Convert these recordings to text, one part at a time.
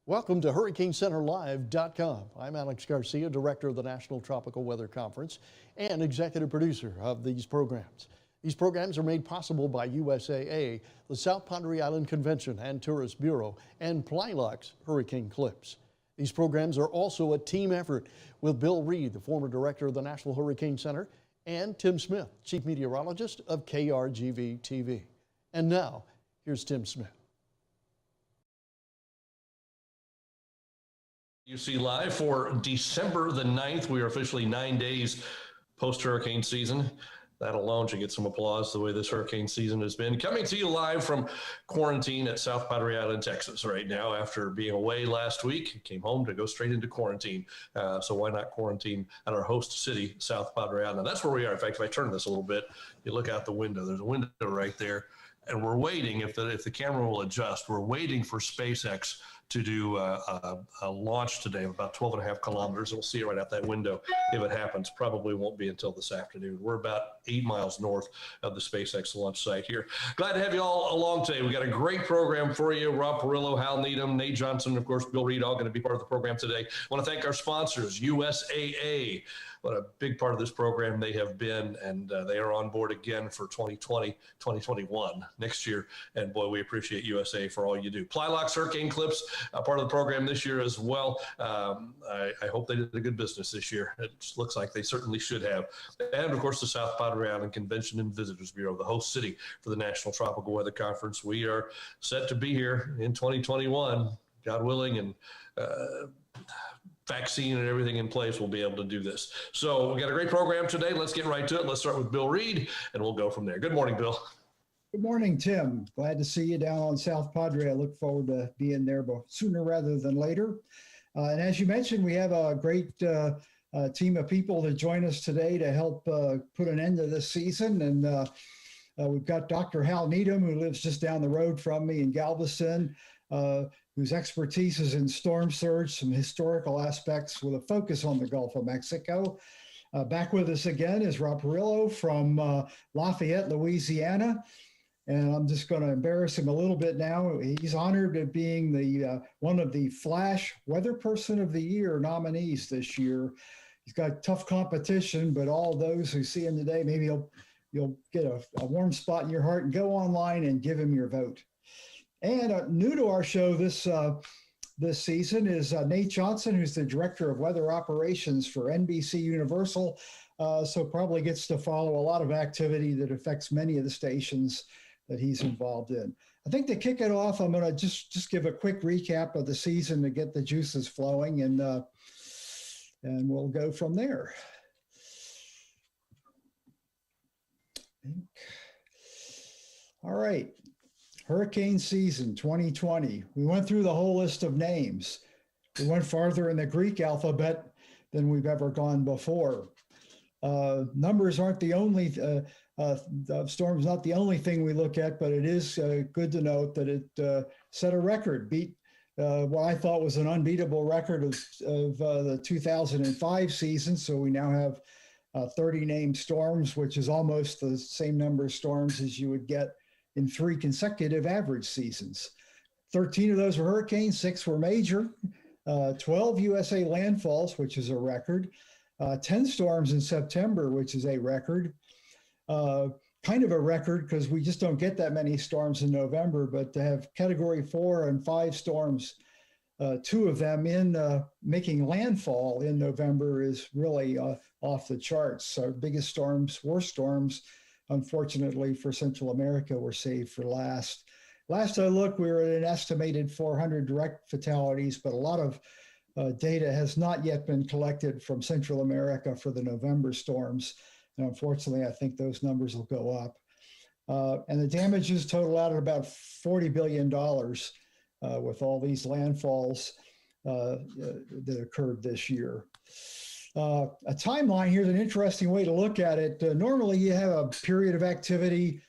Welcome to HurricaneCenterLive.com. I'm Alex Garcia, Director of the National Tropical Weather Conference and Executive Producer of these programs. These programs are made possible by USAA, the South Padre Island Convention and Tourist Bureau, and Plyloc's Hurricane Clips. These programs are also a team effort with Bill Reed, the former Director of the National Hurricane Center, and Tim Smith, Chief Meteorologist of KRGV-TV. And now, here's Tim Smith. UC Live for December the 9th. We are officially 9 days post-hurricane season. That alone should get some applause the way this hurricane season has been. Coming to you live from quarantine at South Padre Island, Texas right now after being away last week. Came home to go straight into quarantine. So why not quarantine at our host city, South Padre Island? That's where we are. In fact, if I turn this a little bit, you look out the window, there's a window right there. And we're waiting, if the camera will adjust, we're waiting for SpaceX to do a launch today of about 12 and a half kilometers. We'll see it right out that window if it happens. Probably won't be until this afternoon. We're about 8 miles north of the SpaceX launch site here. Glad to have you all along today. We got a great program for you. Rob Perillo, Hal Needham, Nate Johnson, of course, Bill Reed, all going to be part of the program today. I want to thank our sponsors, USAA. What a big part of this program they have been, and they are on board again for 2020, 2021 next year. And boy, we appreciate USA for all you do. Plyloc's Hurricane Clips, part of the program this year as well. I hope they did a good business this year. It looks like they certainly should have. And of course, the South Padre Island Convention and Visitors Bureau, the host city for the National Tropical Weather Conference. We are set to be here in 2021, God willing, and vaccine and everything in place, we'll be able to do this. So we got a great program today. Let's get right to it. Let's start with Bill Reed, and we'll go from there. Good morning, Bill. Good morning, Tim. Glad to see you down on South Padre. I look forward to being there sooner rather than later. And as you mentioned, we have a great team of people to join us today to help put an end to this season. And we've got Dr. Hal Needham, who lives just down the road from me in Galveston, whose expertise is in storm surge, some historical aspects with a focus on the Gulf of Mexico. Back with us again is Rob Perillo from Lafayette, Louisiana. And I'm just going to embarrass him a little bit now. He's honored at being the one of the Flash Weather Person of the Year nominees this year. He's got tough competition, but all those who see him today, maybe you'll get a warm spot in your heart and go online and give him your vote. And new to our show this season is Nate Johnson, who's the Director of Weather Operations for NBC Universal, so probably gets to follow a lot of activity that affects many of the stations that he's involved in. I think to kick it off, I'm going to just give a quick recap of the season to get the juices flowing, and we'll go from there. All right. Hurricane season 2020. We went through the whole list of names. We went farther in the Greek alphabet than we've ever gone before. Numbers aren't the only, storms not the only thing we look at, but it is good to note that it set a record, beat what I thought was an unbeatable record of the 2005 season. So we now have 30 named storms, which is almost the same number of storms as you would get in 3 consecutive average seasons. 13 of those were hurricanes, 6 were major, 12 USA landfalls, which is a record, 10 storms in September, which is a record. Kind of a record because we just don't get that many storms in November, but to have category 4 and 5 storms, 2 of them in making landfall in November is really off the charts. Our biggest storms, worst storms, unfortunately for Central America, were saved for last. Last I looked, we were at an estimated 400 direct fatalities, but a lot of data has not yet been collected from Central America for the November storms. And unfortunately, I think those numbers will go up. And the damages total out at about $40 billion with all these landfalls that occurred this year. A timeline here is an interesting way to look at it. Normally you have a period of activity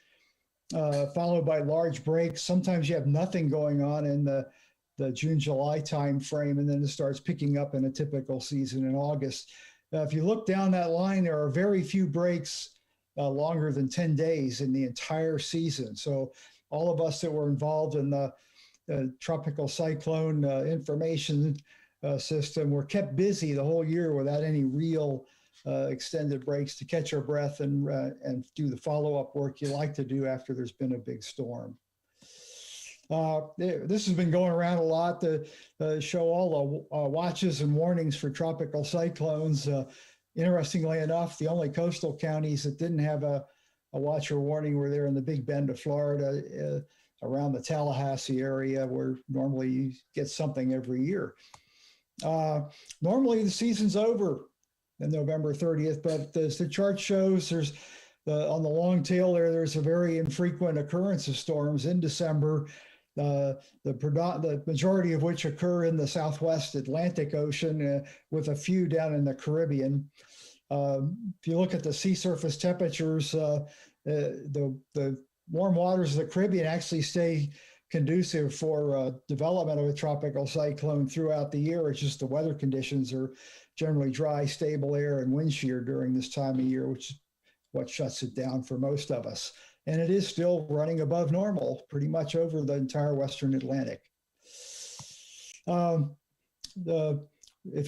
followed by large breaks. Sometimes you have nothing going on in the June-July time frame, and then it starts picking up in a typical season in August. If you look down that line, there are very few breaks longer than 10 days in the entire season. So all of us that were involved in the tropical cyclone information system. We're kept busy the whole year without any real extended breaks to catch our breath and do the follow-up work you like to do after there's been a big storm. This has been going around a lot to show all the watches and warnings for tropical cyclones. Interestingly enough, the only coastal counties that didn't have a watch or warning were there in the Big Bend of Florida, around the Tallahassee area, where normally you get something every year. Normally the season's over on November 30th, but as the chart shows, there's on the long tail there's a very infrequent occurrence of storms in December. The majority of which occur in the Southwest Atlantic Ocean, with a few down in the Caribbean. If you look at the sea surface temperatures, the warm waters of the Caribbean actually stay conducive for development of a tropical cyclone throughout the year. It's just the weather conditions are generally dry, stable air and wind shear during this time of year, which is what shuts it down for most of us. And it is still running above normal pretty much over the entire Western Atlantic. If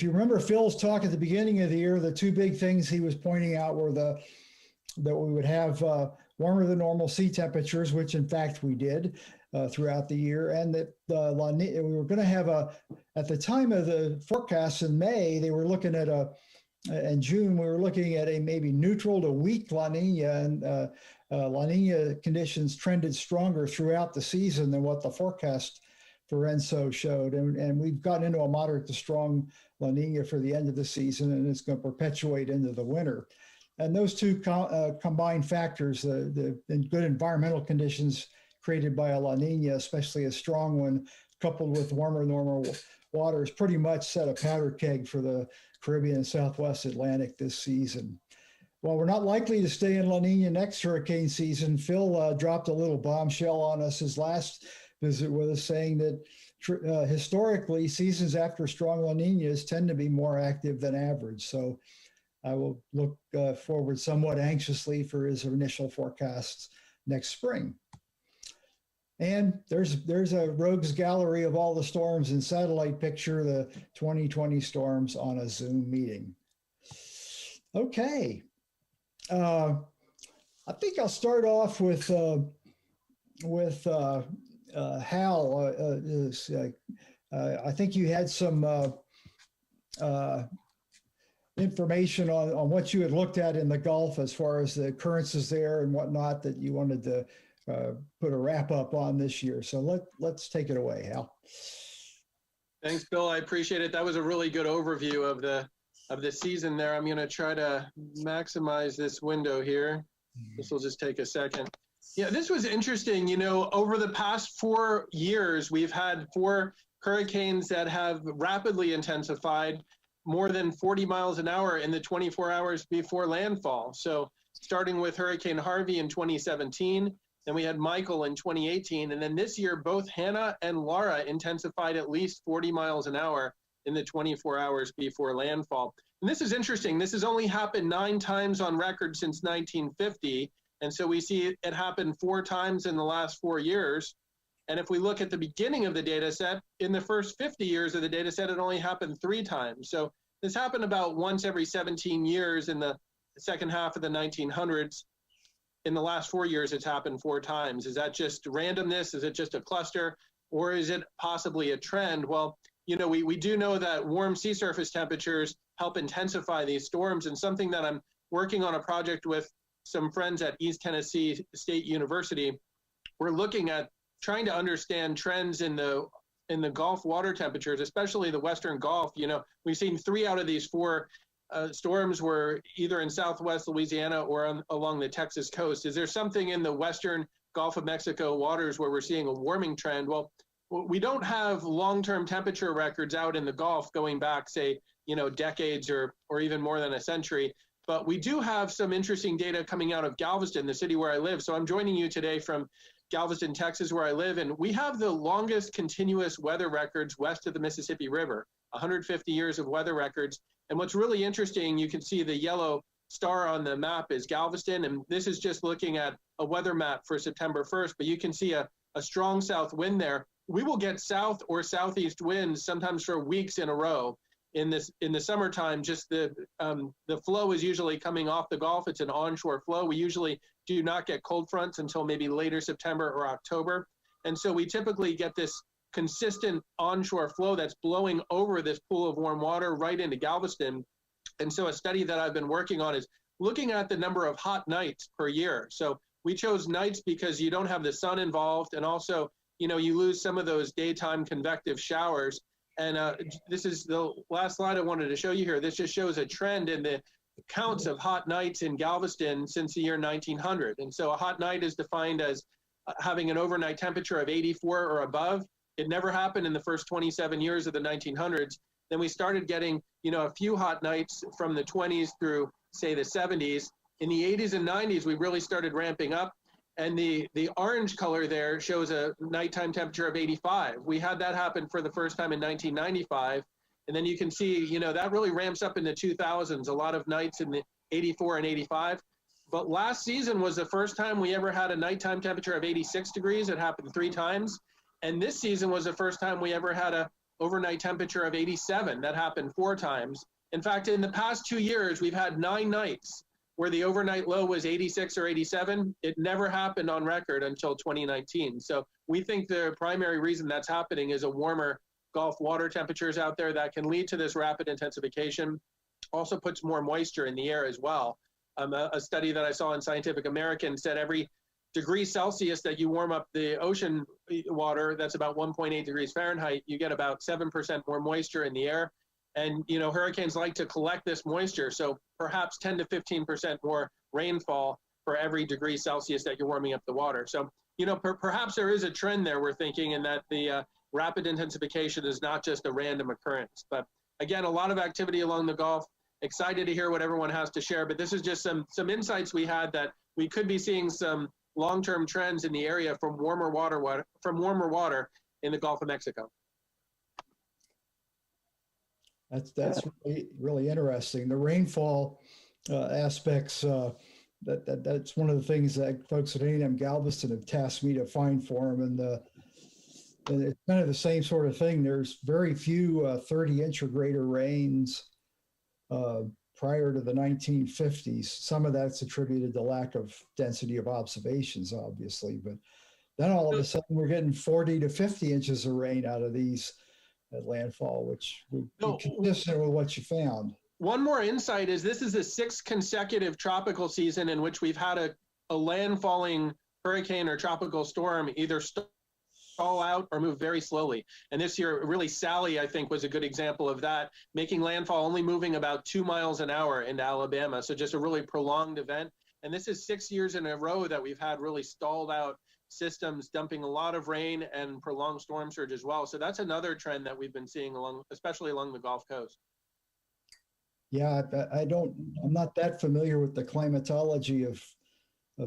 you remember Phil's talk at the beginning of the year, the two big things he was pointing out were that we would have warmer than normal sea temperatures, which in fact we did throughout the year, and that we were going to have at the time of the forecasts in May, they were looking at in June, we were looking at a maybe neutral to weak La Nina, and La Nina conditions trended stronger throughout the season than what the forecast for ENSO showed. And we've gotten into a moderate to strong La Nina for the end of the season, and it's going to perpetuate into the winter. And those two combined factors, the good environmental conditions created by a La Nina, especially a strong one, coupled with warmer normal waters, pretty much set a powder keg for the Caribbean and Southwest Atlantic this season. While we're not likely to stay in La Nina next hurricane season, Phil dropped a little bombshell on us his last visit with us, saying that historically, seasons after strong La Ninas tend to be more active than average. So I will look forward somewhat anxiously for his initial forecasts next spring. And there's a rogues gallery of all the storms in satellite picture, the 2020 storms on a Zoom meeting. Okay. I think I'll start off with Hal. I think you had some information on what you had looked at in the Gulf as far as the occurrences there and whatnot that you wanted to put a wrap up on this year. So let's take it away, Hal. Thanks, Bill. I appreciate it. That was a really good overview of the season there. I'm going to try to maximize this window here. This will just take a second. Yeah, this was interesting. You know, over the past 4 years, we've had 4 hurricanes that have rapidly intensified, more than 40 miles an hour in the 24 hours before landfall. So starting with Hurricane Harvey in 2017, then we had Michael in 2018, and then this year, both Hannah and Laura intensified at least 40 miles an hour in the 24 hours before landfall. And this is interesting. This has only happened 9 times on record since 1950. And so we see it happen 4 times in the last 4 years. And if we look at the beginning of the data set, in the first 50 years of the data set, it only happened 3 times. So this happened about once every 17 years in the second half of the 1900s. In the last 4 years, it's happened 4 times. Is that just randomness? Is it just a cluster? Or is it possibly a trend? Well, you know, we do know that warm sea surface temperatures help intensify these storms, and something that I'm working on a project with some friends at East Tennessee State University. We're looking at trying to understand trends in the Gulf water temperatures, especially the Western Gulf. You know, we've seen 3 out of these 4 storms were either in Southwest Louisiana or along the Texas coast. Is there something in the Western Gulf of Mexico waters where we're seeing a warming trend? Well, we don't have long-term temperature records out in the Gulf going back, say, you know, decades or even more than a century. But we do have some interesting data coming out of Galveston, the city where I live. So I'm joining you today from Galveston, Texas, where I live. And we have the longest continuous weather records west of the Mississippi River, 150 years of weather records. And what's really interesting, you can see the yellow star on the map is Galveston. And this is just looking at a weather map for September 1st. But you can see a strong south wind there. we will get south or southeast winds sometimes for weeks in a row. In the summertime, just the flow is usually coming off the Gulf. It's an onshore flow. We usually do not get cold fronts until maybe later September or October. And so we typically get this consistent onshore flow that's blowing over this pool of warm water right into Galveston. And so a study that I've been working on is looking at the number of hot nights per year. So we chose nights because you don't have the sun involved, and also, you know, you lose some of those daytime convective showers. And this is the last slide I wanted to show you here. This just shows a trend in the counts of hot nights in Galveston since the year 1900. And so a hot night is defined as having an overnight temperature of 84 or above. It never happened in the first 27 years of the 1900s. Then we started getting, you know, a few hot nights from the 20s through, say, the 70s. In the 80s and 90s, we really started ramping up. And the orange color there shows a nighttime temperature of 85. We had that happen for the first time in 1995. And then you can see, you know, that really ramps up in the 2000s, a lot of nights in the 84 and 85. But last season was the first time we ever had a nighttime temperature of 86 degrees. It happened 3 times. And this season was the first time we ever had a overnight temperature of 87. That happened 4 times. In fact, in the past 2 years, we've had 9 nights where the overnight low was 86 or 87. It never happened on record until 2019. So we think the primary reason that's happening is a warmer Gulf water temperatures out there that can lead to this rapid intensification. Also puts more moisture in the air as well. A study that I saw in Scientific American said every degree Celsius that you warm up the ocean water, that's about 1.8 degrees Fahrenheit, you get about 7% more moisture in the air. And, you know, hurricanes like to collect this moisture. So perhaps 10 to 15% more rainfall for every degree Celsius that you're warming up the water. So, you know, perhaps there is a trend there, we're thinking, in that the rapid intensification is not just a random occurrence. But again, a lot of activity along the Gulf. Excited to hear what everyone has to share. But this is just some insights we had that we could be seeing some long-term trends in the area from warmer water in the Gulf of Mexico. That's really interesting. The rainfall aspects, that's one of the things that folks at Needham Galveston have tasked me to find for them. And it's kind of the same sort of thing. There's very few 30-inch or greater rains prior to the 1950s. Some of that's attributed to lack of density of observations, obviously. But then all of a sudden we're getting 40 to 50 inches of rain out of these at landfall, which would be consistent with what you found. One more insight is this is the 6th consecutive tropical season in which we've had a landfalling hurricane or tropical storm either stall out or move very slowly. And this year, really, Sally, I think, was a good example of that, making landfall, only moving about 2 miles an hour into Alabama. So just a really prolonged event. And this is 6 years in a row that we've had really stalled out systems dumping a lot of rain and prolonged storm surge as well. So that's another trend that we've been seeing especially along the Gulf Coast. Yeah, I'm not that familiar with the climatology of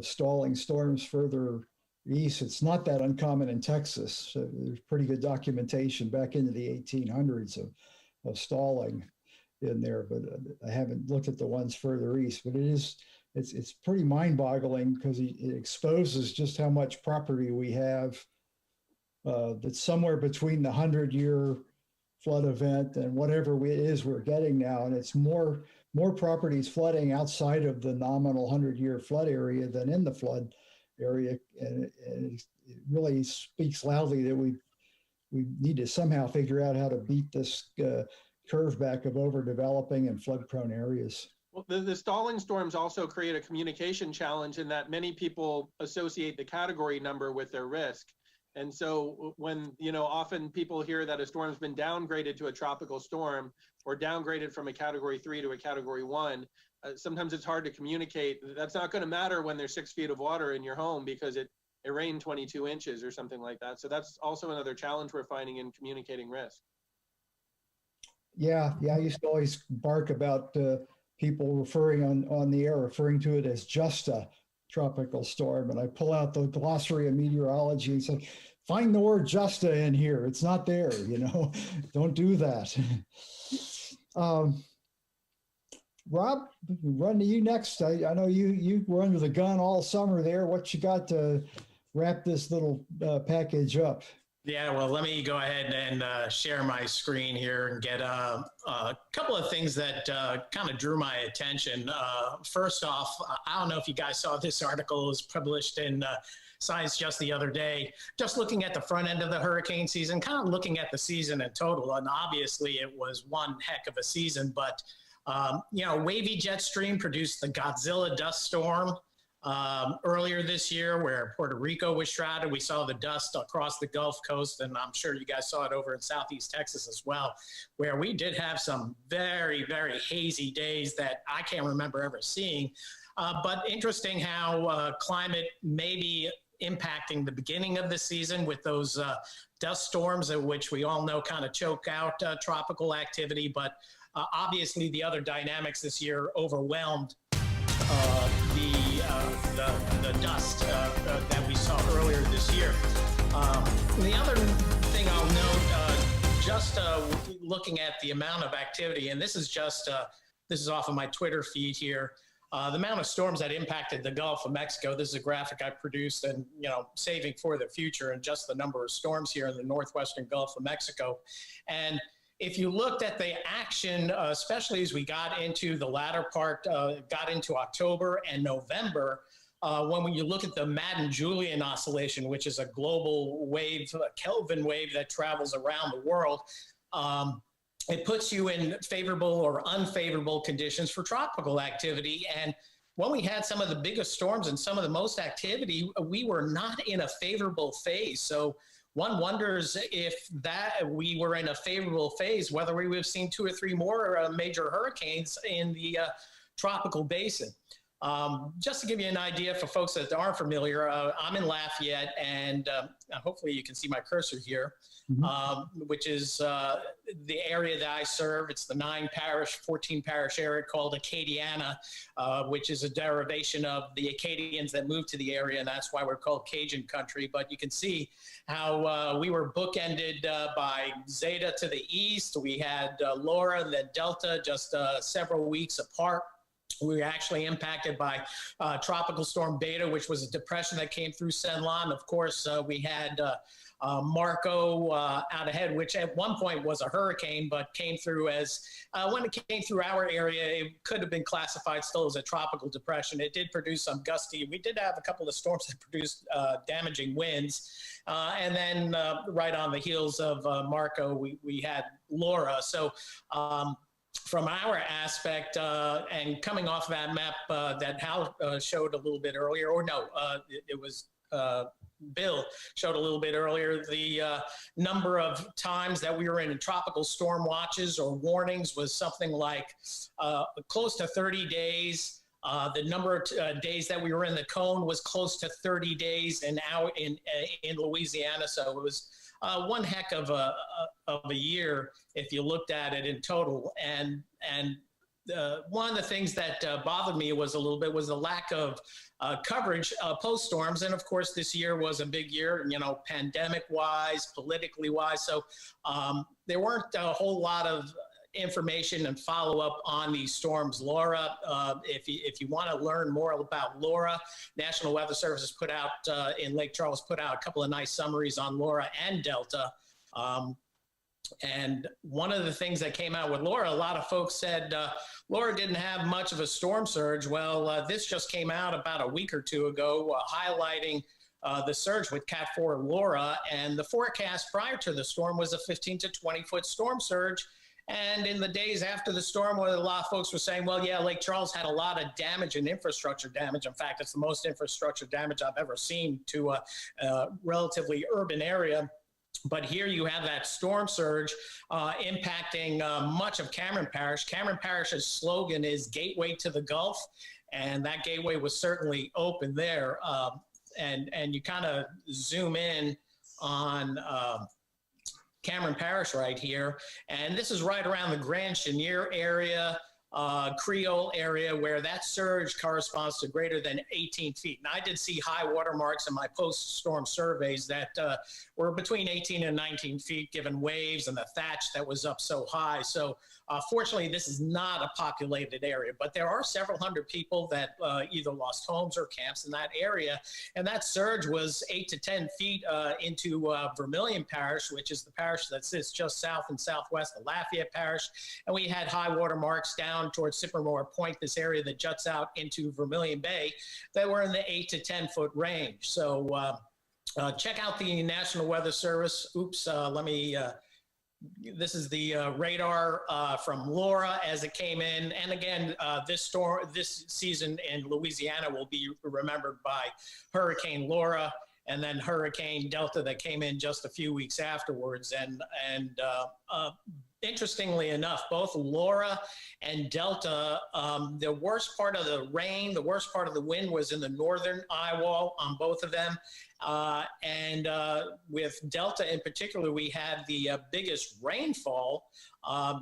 stalling storms further east. It's not that uncommon in Texas. So there's pretty good documentation back into the 1800s of stalling in there, but I haven't looked at the ones further east. But it's pretty mind-boggling because it exposes just how much property we have that's somewhere between the 100-year flood event and whatever it is we're getting now. And it's more properties flooding outside of the nominal 100-year flood area than in the flood area. And it really speaks loudly that we need to somehow figure out how to beat this curve back of overdeveloping and flood-prone areas. Well, the stalling storms also create a communication challenge in that many people associate the category number with their risk. And so when, often people hear that a storm's been downgraded to a tropical storm or downgraded from a category 3 to a category 1, sometimes it's hard to communicate. That's not going to matter when there's 6 feet of water in your home because it rained 22 inches or something like that. So that's also another challenge we're finding in communicating risk. Yeah. I used to always bark about people referring on the air, referring to it as just a tropical storm. And I pull out the glossary of meteorology and say, find the word justa in here. It's not there, don't do that. Rob, run to you next. I know you were under the gun all summer there. What you got to wrap this little package up? Yeah, well, let me go ahead and share my screen here and get a couple of things that kind of drew my attention. First off, I don't know if you guys saw this article. It was published in Science just the other day, just looking at the front end of the hurricane season, kind of looking at the season in total. And obviously it was one heck of a season, but, wavy jet stream produced the Godzilla dust storm earlier this year, where Puerto Rico was shrouded. We saw the dust across the Gulf Coast, and I'm sure you guys saw it over in Southeast Texas as well, where we did have some very, very hazy days that I can't remember ever seeing. But interesting how climate may be impacting the beginning of the season with those dust storms, which we all know kind of choke out tropical activity. But obviously the other dynamics this year overwhelmed the dust that we saw earlier this year. The other thing I'll note, just looking at the amount of activity, and this is off of my Twitter feed here, the amount of storms that impacted the Gulf of Mexico. This is a graphic I produced and, saving for the future, and just the number of storms here in the northwestern Gulf of Mexico. And if you looked at the action, especially as we got into the latter part, got into October and November, when you look at the Madden-Julian oscillation, which is a global wave, a Kelvin wave that travels around the world, it puts you in favorable or unfavorable conditions for tropical activity. And when we had some of the biggest storms and some of the most activity, we were not in a favorable phase. So one wonders if that we were in a favorable phase, whether we would have seen 2 or 3 more major hurricanes in the tropical basin. Just to give you an idea for folks that aren't familiar, I'm in Lafayette, and hopefully you can see my cursor here, which is the area that I serve. It's the 14 parish area called Acadiana, which is a derivation of the Acadians that moved to the area, and that's why we're called Cajun country. But you can see how we were bookended by Zeta to the east. We had Laura and then Delta just several weeks apart. We were actually impacted by Tropical Storm Beta, which was a depression that came through San Juan. Of course, we had Marco out ahead, which at one point was a hurricane, but came through as, when it came through our area, it could have been classified still as a tropical depression. It did produce some gusty. We did have a couple of storms that produced damaging winds. And then right on the heels of Marco, we had Laura. So, from our aspect, and coming off that map that Hal showed a little bit earlier, or no, it was Bill showed a little bit earlier, the number of times that we were in tropical storm watches or warnings was something like close to 30 days. The number of days that we were in the cone was close to 30 days in Louisiana. So it was one heck of a year if you looked at it in total. And one of the things that bothered me was the lack of coverage post storms. And of course, this year was a big year, pandemic wise, politically wise. So there weren't a whole lot of information and follow up on these storms. Laura, if you want to learn more about Laura, National Weather Service put out in Lake Charles put out a couple of nice summaries on Laura and Delta. And one of the things that came out with Laura, a lot of folks said Laura didn't have much of a storm surge. Well, this just came out about a week or two ago, highlighting the surge with Cat 4 Laura. And the forecast prior to the storm was a 15 to 20 foot storm surge. And in the days after the storm, a lot of folks were saying, well, yeah, Lake Charles had a lot of damage and infrastructure damage. In fact, it's the most infrastructure damage I've ever seen to a relatively urban area. But here you have that storm surge impacting much of Cameron Parish. Cameron Parish's slogan is Gateway to the Gulf, and that gateway was certainly open there. And you kind of zoom in on Cameron Parish right here, and this is right around the Grand Chenier area. Creole area where that surge corresponds to greater than 18 feet. And I did see high water marks in my post-storm surveys that were between 18 and 19 feet, given waves and the thatch that was up so high. So fortunately, this is not a populated area, but there are several hundred people that either lost homes or camps in that area. And that surge was 8 to 10 feet into Vermilion Parish, which is the parish that sits just south and southwest of Lafayette Parish. And we had high water marks down towards Sippermore Point, this area that juts out into Vermilion Bay, that were in the 8 to 10 foot range. So check out the National Weather Service. This is the radar from Laura as it came in. And again, this season in Louisiana will be remembered by Hurricane Laura and then Hurricane Delta that came in just a few weeks afterwards. And interestingly enough, both Laura and Delta, the worst part of the rain, the worst part of the wind was in the northern eye wall on both of them. And with Delta in particular, we had the biggest rainfall.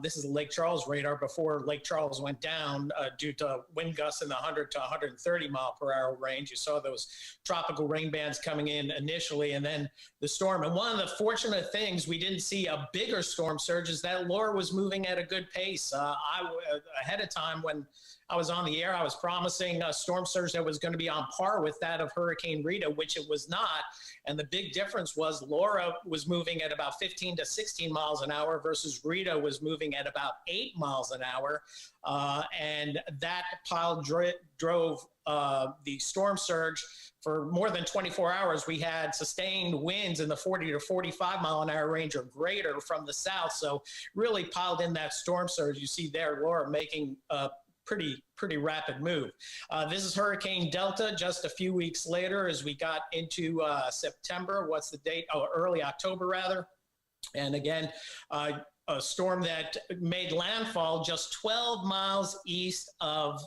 This is Lake Charles radar before Lake Charles went down due to wind gusts in the 100 to 130 mile per hour range. You saw those tropical rain bands coming in initially and then the storm. And one of the fortunate things, we didn't see a bigger storm surge, is that Laura was moving at a good pace. Ahead of time when I was on the air, I was promising a storm surge that was going to be on par with that of Hurricane Rita, which it was not. And the big difference was Laura was moving at about 15 to 16 miles an hour versus Rita was moving at about 8 miles an hour. And that pile drove the storm surge for more than 24 hours. We had sustained winds in the 40 to 45 mile an hour range or greater from the south. So really piled in that storm surge. You see there, Laura making pretty rapid move. This is Hurricane Delta just a few weeks later as we got into September. What's the date? Oh, early October rather. And again, a storm that made landfall just 12 miles east of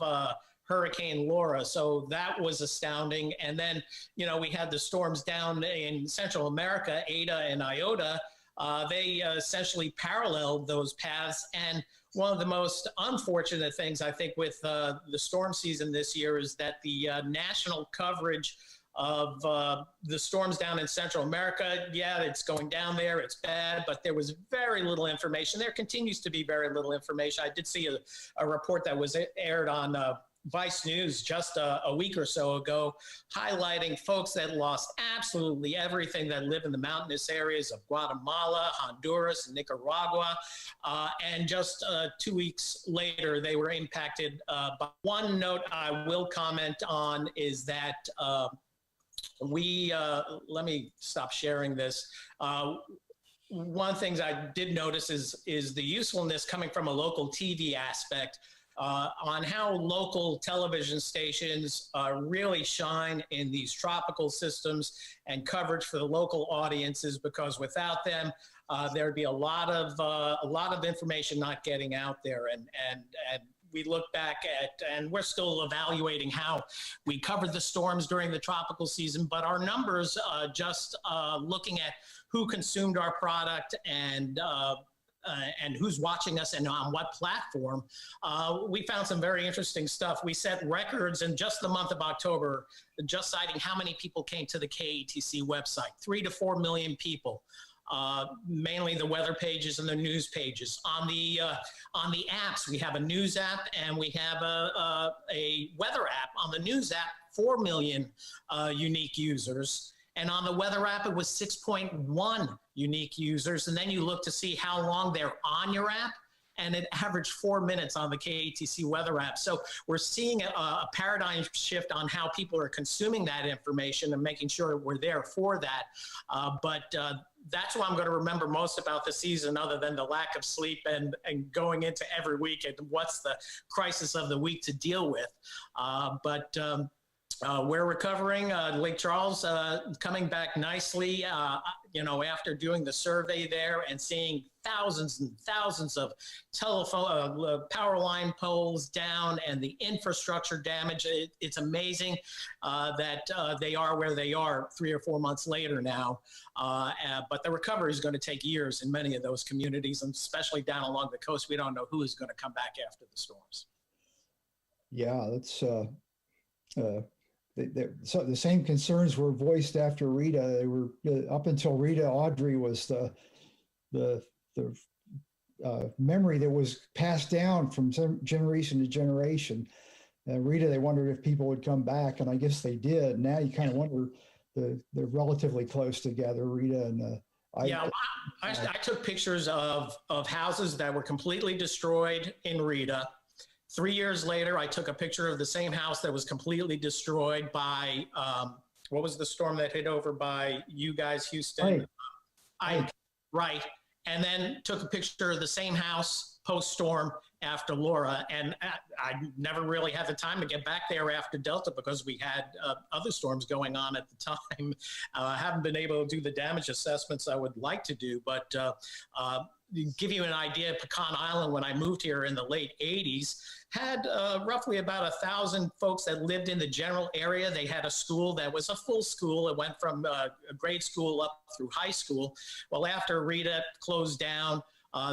Hurricane Laura. So that was astounding. And then, we had the storms down in Central America, Eta and Iota. They essentially paralleled those paths. And one of the most unfortunate things, I think, with the storm season this year is that the national coverage of the storms down in Central America, yeah, it's going down there, it's bad, but there was very little information. There continues to be very little information. I did see a report that was aired on Vice News just a week or so ago, highlighting folks that lost absolutely everything that live in the mountainous areas of Guatemala, Honduras, and Nicaragua. And just 2 weeks later, they were impacted. But one note I will comment on is that let me stop sharing this. One of the things I did notice is the usefulness coming from a local TV aspect on how local television stations really shine in these tropical systems and coverage for the local audiences, because without them, there'd be a lot of information not getting out there. And we look back at, and we're still evaluating how we covered the storms during the tropical season, but our numbers, just looking at who consumed our product and who's watching us and on what platform, we found some very interesting stuff. We set records in just the month of October, just citing how many people came to the KATC website, 3 to 4 million people. Mainly the weather pages and the news pages. On the apps, we have a news app and we have a weather app. On the news app, 4 million unique users. And on the weather app, it was 6.1 unique users. And then you look to see how long they're on your app, and it averaged 4 minutes on the KATC weather app. So we're seeing a paradigm shift on how people are consuming that information and making sure we're there for that. But that's what I'm going to remember most about the season, other than the lack of sleep and going into every week and what's the crisis of the week to deal with. We're recovering. Lake Charles coming back nicely, after doing the survey there and seeing thousands and thousands of telephone power line poles down and the infrastructure damage. It's amazing that they are where they are 3 or 4 months later now. But the recovery is going to take years in many of those communities, and especially down along the coast. We don't know who is going to come back after the storms. Yeah, that's so the same concerns were voiced after Rita. They were up until Rita. Audrey was the memory that was passed down from some generation to generation. Rita, they wondered if people would come back, and I guess they did. Now you kind of wonder, they're relatively close together, Rita and I took pictures of houses that were completely destroyed in Rita. 3 years later, I took a picture of the same house that was completely destroyed by, what was the storm that hit over by you guys, Houston? Ike. Right. And then took a picture of the same house post-storm after Laura. And I never really had the time to get back there after Delta because we had other storms going on at the time. I haven't been able to do the damage assessments I would like to do, but give you an idea, Pecan Island, when I moved here in the late 80s, had roughly about 1,000 folks that lived in the general area. They had a school that was a full school. It went from a grade school up through high school. Well, after Rita closed down,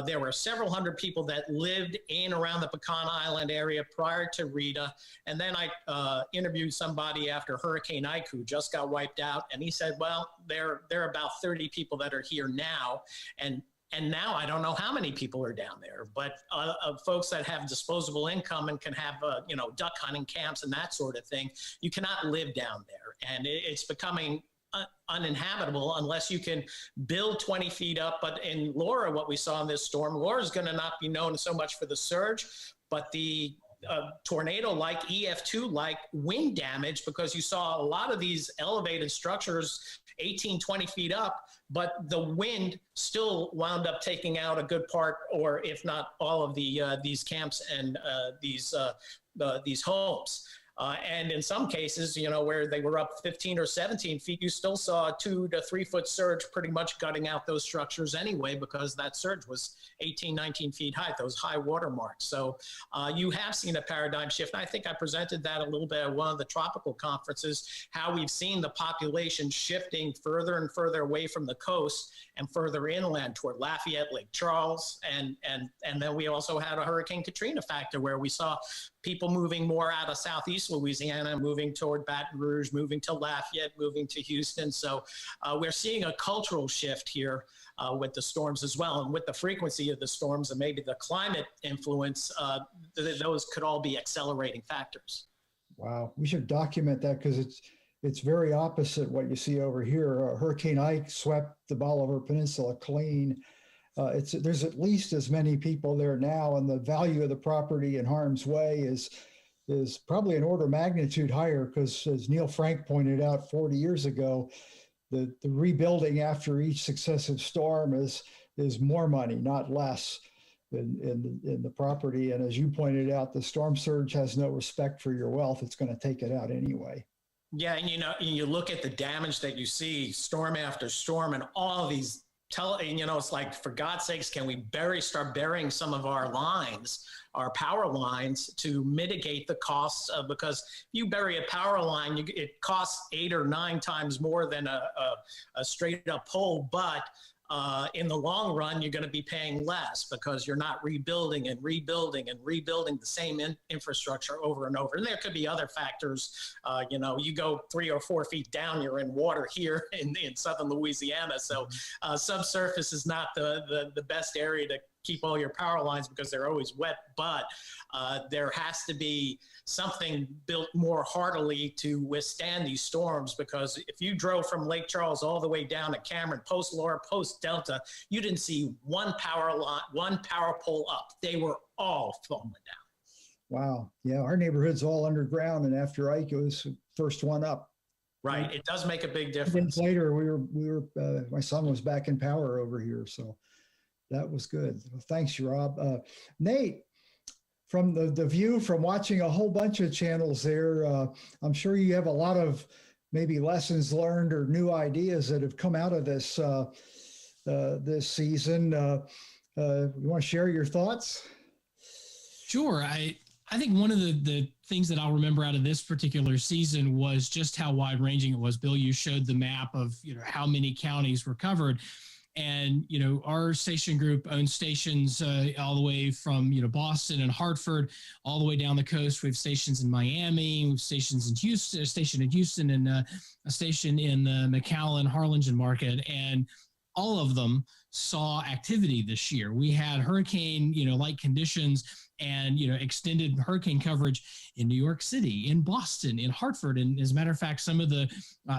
there were several hundred people that lived in around the Pecan Island area prior to Rita. And then I interviewed somebody after Hurricane Ike who just got wiped out. And he said, well, there are about 30 people that are here now. And now I don't know how many people are down there, but folks that have disposable income and can have, duck hunting camps and that sort of thing, you cannot live down there. And it's becoming uninhabitable unless you can build 20 feet up. But in Laura, what we saw in this storm, Laura's going to not be known so much for the surge, but the tornado-like, EF2-like wind damage, because you saw a lot of these elevated structures 18, 20 feet up, but the wind still wound up taking out a good part, or if not all of these camps and these homes. And in some cases, where they were up 15 or 17 feet, you still saw a 2 to 3 foot surge pretty much gutting out those structures anyway, because that surge was 18, 19 feet high, those high water marks. So you have seen a paradigm shift. And I think I presented that a little bit at one of the tropical conferences, how we've seen the population shifting further and further away from the coast and further inland toward Lafayette, Lake Charles. And then we also had a Hurricane Katrina factor where we saw people moving more out of Southeast Louisiana, moving toward Baton Rouge, moving to Lafayette, moving to Houston. So we're seeing a cultural shift here with the storms as well. And with the frequency of the storms and maybe the climate influence, those could all be accelerating factors. Wow. We should document that because it's very opposite what you see over here. Hurricane Ike swept the Bolivar Peninsula clean. There's at least as many people there now, and the value of the property in harm's way is probably an order of magnitude higher, because as Neil Frank pointed out 40 years ago, the rebuilding after each successive storm is more money, not less, in the property. And as you pointed out, the storm surge has no respect for your wealth. It's going to take it out anyway. Yeah, and you look at the damage that you see storm after storm, and all these it's like, for God's sakes, can we start burying some of our lines, our power lines, to mitigate the costs because if you bury a power line, it costs 8 or 9 times more than a straight up pole, but in the long run, you're going to be paying less because you're not rebuilding and rebuilding and rebuilding the same infrastructure over and over. And there could be other factors. You go 3 or 4 feet down, you're in water here in southern Louisiana. So subsurface is not the best area to keep all your power lines because they're always wet, but there has to be something built more heartily to withstand these storms, because if you drove from Lake Charles all the way down to Cameron, post Laura, post Delta, you didn't see one power line, one power pole up. They were all falling down. Wow. Yeah, our neighborhood's all underground, and after Ike, it was the first one up. Right. It does make a big difference. Later, we were my son was back in power over here, so that was good. Well, thanks, Rob. Nate, from the view from watching a whole bunch of channels there, I'm sure you have a lot of maybe lessons learned or new ideas that have come out of this this season. You want to share your thoughts? Sure. I think one of the things that I'll remember out of this particular season was just how wide ranging it was. Bill, you showed the map of how many counties were covered. And, our station group owns stations all the way from, Boston and Hartford, all the way down the coast. We have stations in Miami, we have stations in Houston, a station in Houston, and a station in the McAllen, Harlingen market. And all of them saw activity this year. We had hurricane, like conditions and, extended hurricane coverage in New York City, in Boston, in Hartford. And as a matter of fact, some of the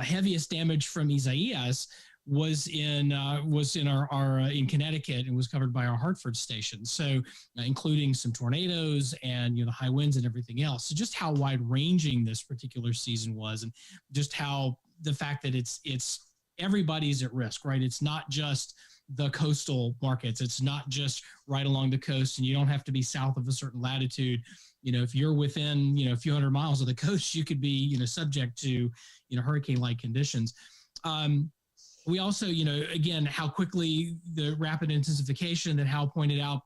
heaviest damage from Isaias was in in Connecticut and was covered by our Hartford station. So including some tornadoes and, the high winds and everything else. So just how wide ranging this particular season was, and just how the fact that it's everybody's at risk, right? It's not just the coastal markets. It's not just right along the coast, and you don't have to be south of a certain latitude. If you're within, a few hundred miles of the coast, you could be, subject to, hurricane-like conditions. We also, again, how quickly the rapid intensification that Hal pointed out,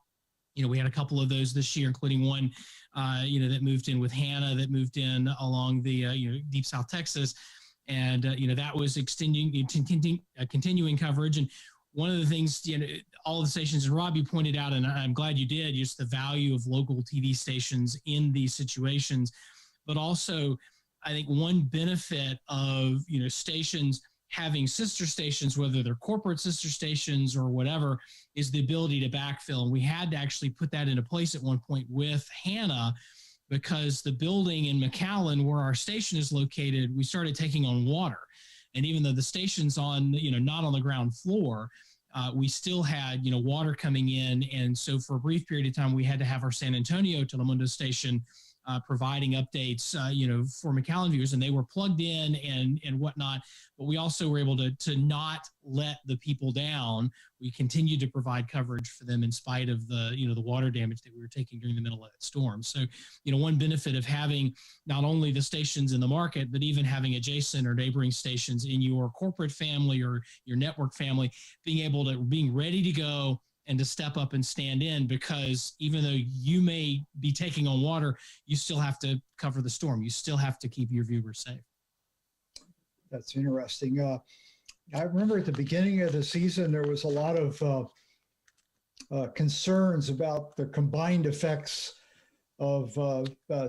we had a couple of those this year, including one, that moved in with Hannah, that moved in along the, deep South Texas. And, that was continuing coverage. And one of the things, all the stations, and Rob, you pointed out, and I'm glad you did, just the value of local TV stations in these situations. But also, I think one benefit of, stations having sister stations, whether they're corporate sister stations or whatever, is the ability to backfill. And we had to actually put that into place at one point with Hannah, because the building in McAllen where our station is located, we started taking on water. And even though the station's on, not on the ground floor, we still had, water coming in. And so for a brief period of time, we had to have our San Antonio Telemundo station providing updates, for McAllen viewers, and they were plugged in and whatnot. But we also were able to not let the people down. We continued to provide coverage for them in spite of the, the water damage that we were taking during the middle of that storm. So, one benefit of having not only the stations in the market, but even having adjacent or neighboring stations in your corporate family or your network family, being ready to go and to step up and stand in, because even though you may be taking on water, you still have to cover the storm. You still have to keep your viewers safe. That's interesting. I remember at the beginning of the season, there was a lot of concerns about the combined effects of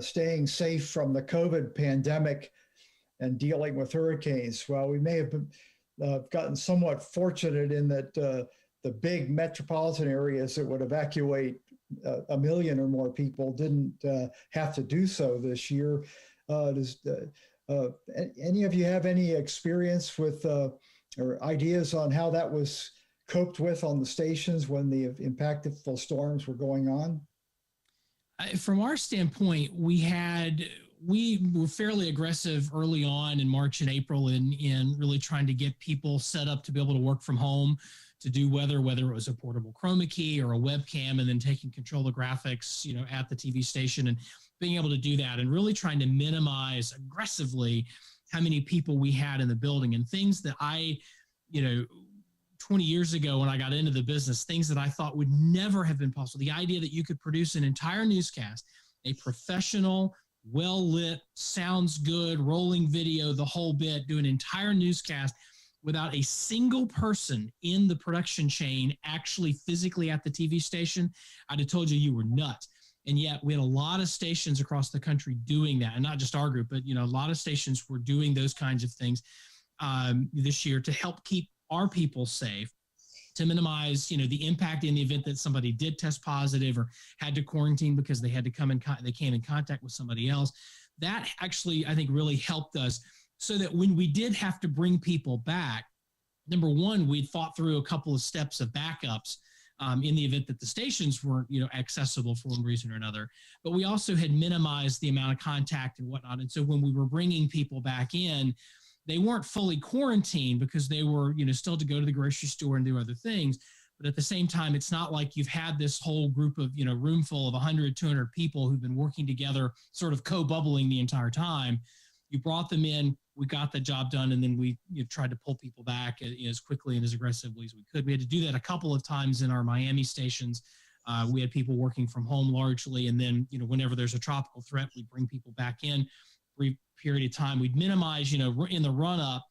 staying safe from the COVID pandemic and dealing with hurricanes. Well, we may have gotten somewhat fortunate in that the big metropolitan areas that would evacuate 1 million or more people didn't have to do so this year. Does any of you have any experience with or ideas on how that was coped with on the stations when the impactful storms were going on? From our standpoint, we were fairly aggressive early on in March and April in really trying to get people set up to be able to work from home, to do whether it was a portable chroma key or a webcam, and then taking control of graphics, at the TV station and being able to do that, and really trying to minimize aggressively how many people we had in the building, and things that 20 years ago when I got into the business, things that I thought would never have been possible. The idea that you could produce an entire newscast, a professional, well-lit, sounds good, rolling video, the whole bit, do an entire newscast without a single person in the production chain actually physically at the TV station, I'd have told you were nuts. And yet we had a lot of stations across the country doing that, and not just our group, but a lot of stations were doing those kinds of things this year to help keep our people safe, to minimize the impact in the event that somebody did test positive or had to quarantine because they had to they came in contact with somebody else. That actually, I think, really helped us, so that when we did have to bring people back, number one, we'd thought through a couple of steps of backups in the event that the stations weren't, accessible for one reason or another. But we also had minimized the amount of contact and whatnot. And so when we were bringing people back in, they weren't fully quarantined because they were, still to go to the grocery store and do other things. But at the same time, it's not like you've had this whole group of, room full of 100, 200 people who've been working together, sort of co-bubbling the entire time. You brought them in, we got the job done, and then we tried to pull people back as quickly and as aggressively as we could. We had to do that a couple of times in our Miami stations. We had people working from home largely, and then whenever there's a tropical threat, we bring people back in. Brief period of time, we'd minimize in the run up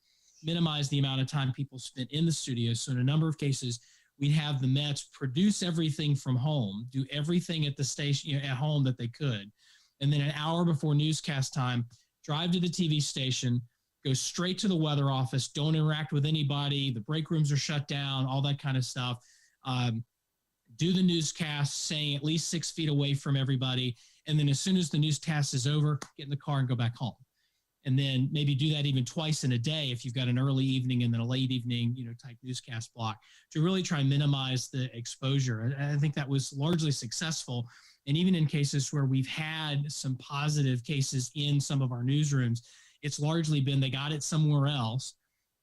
minimize the amount of time people spent in the studio. So in a number of cases, we'd have the Mets produce everything from home, do everything at the station, at home that they could. And then an hour before newscast time, drive to the TV station, go straight to the weather office, don't interact with anybody. The break rooms are shut down, all that kind of stuff. Do the newscast, staying at least 6 feet away from everybody. And then as soon as the newscast is over, get in the car and go back home. And then maybe do that even twice in a day if you've got an early evening and then a late evening, type newscast block, to really try and minimize the exposure. And I think that was largely successful. And even in cases where we've had some positive cases in some of our newsrooms, it's largely been they got it somewhere else.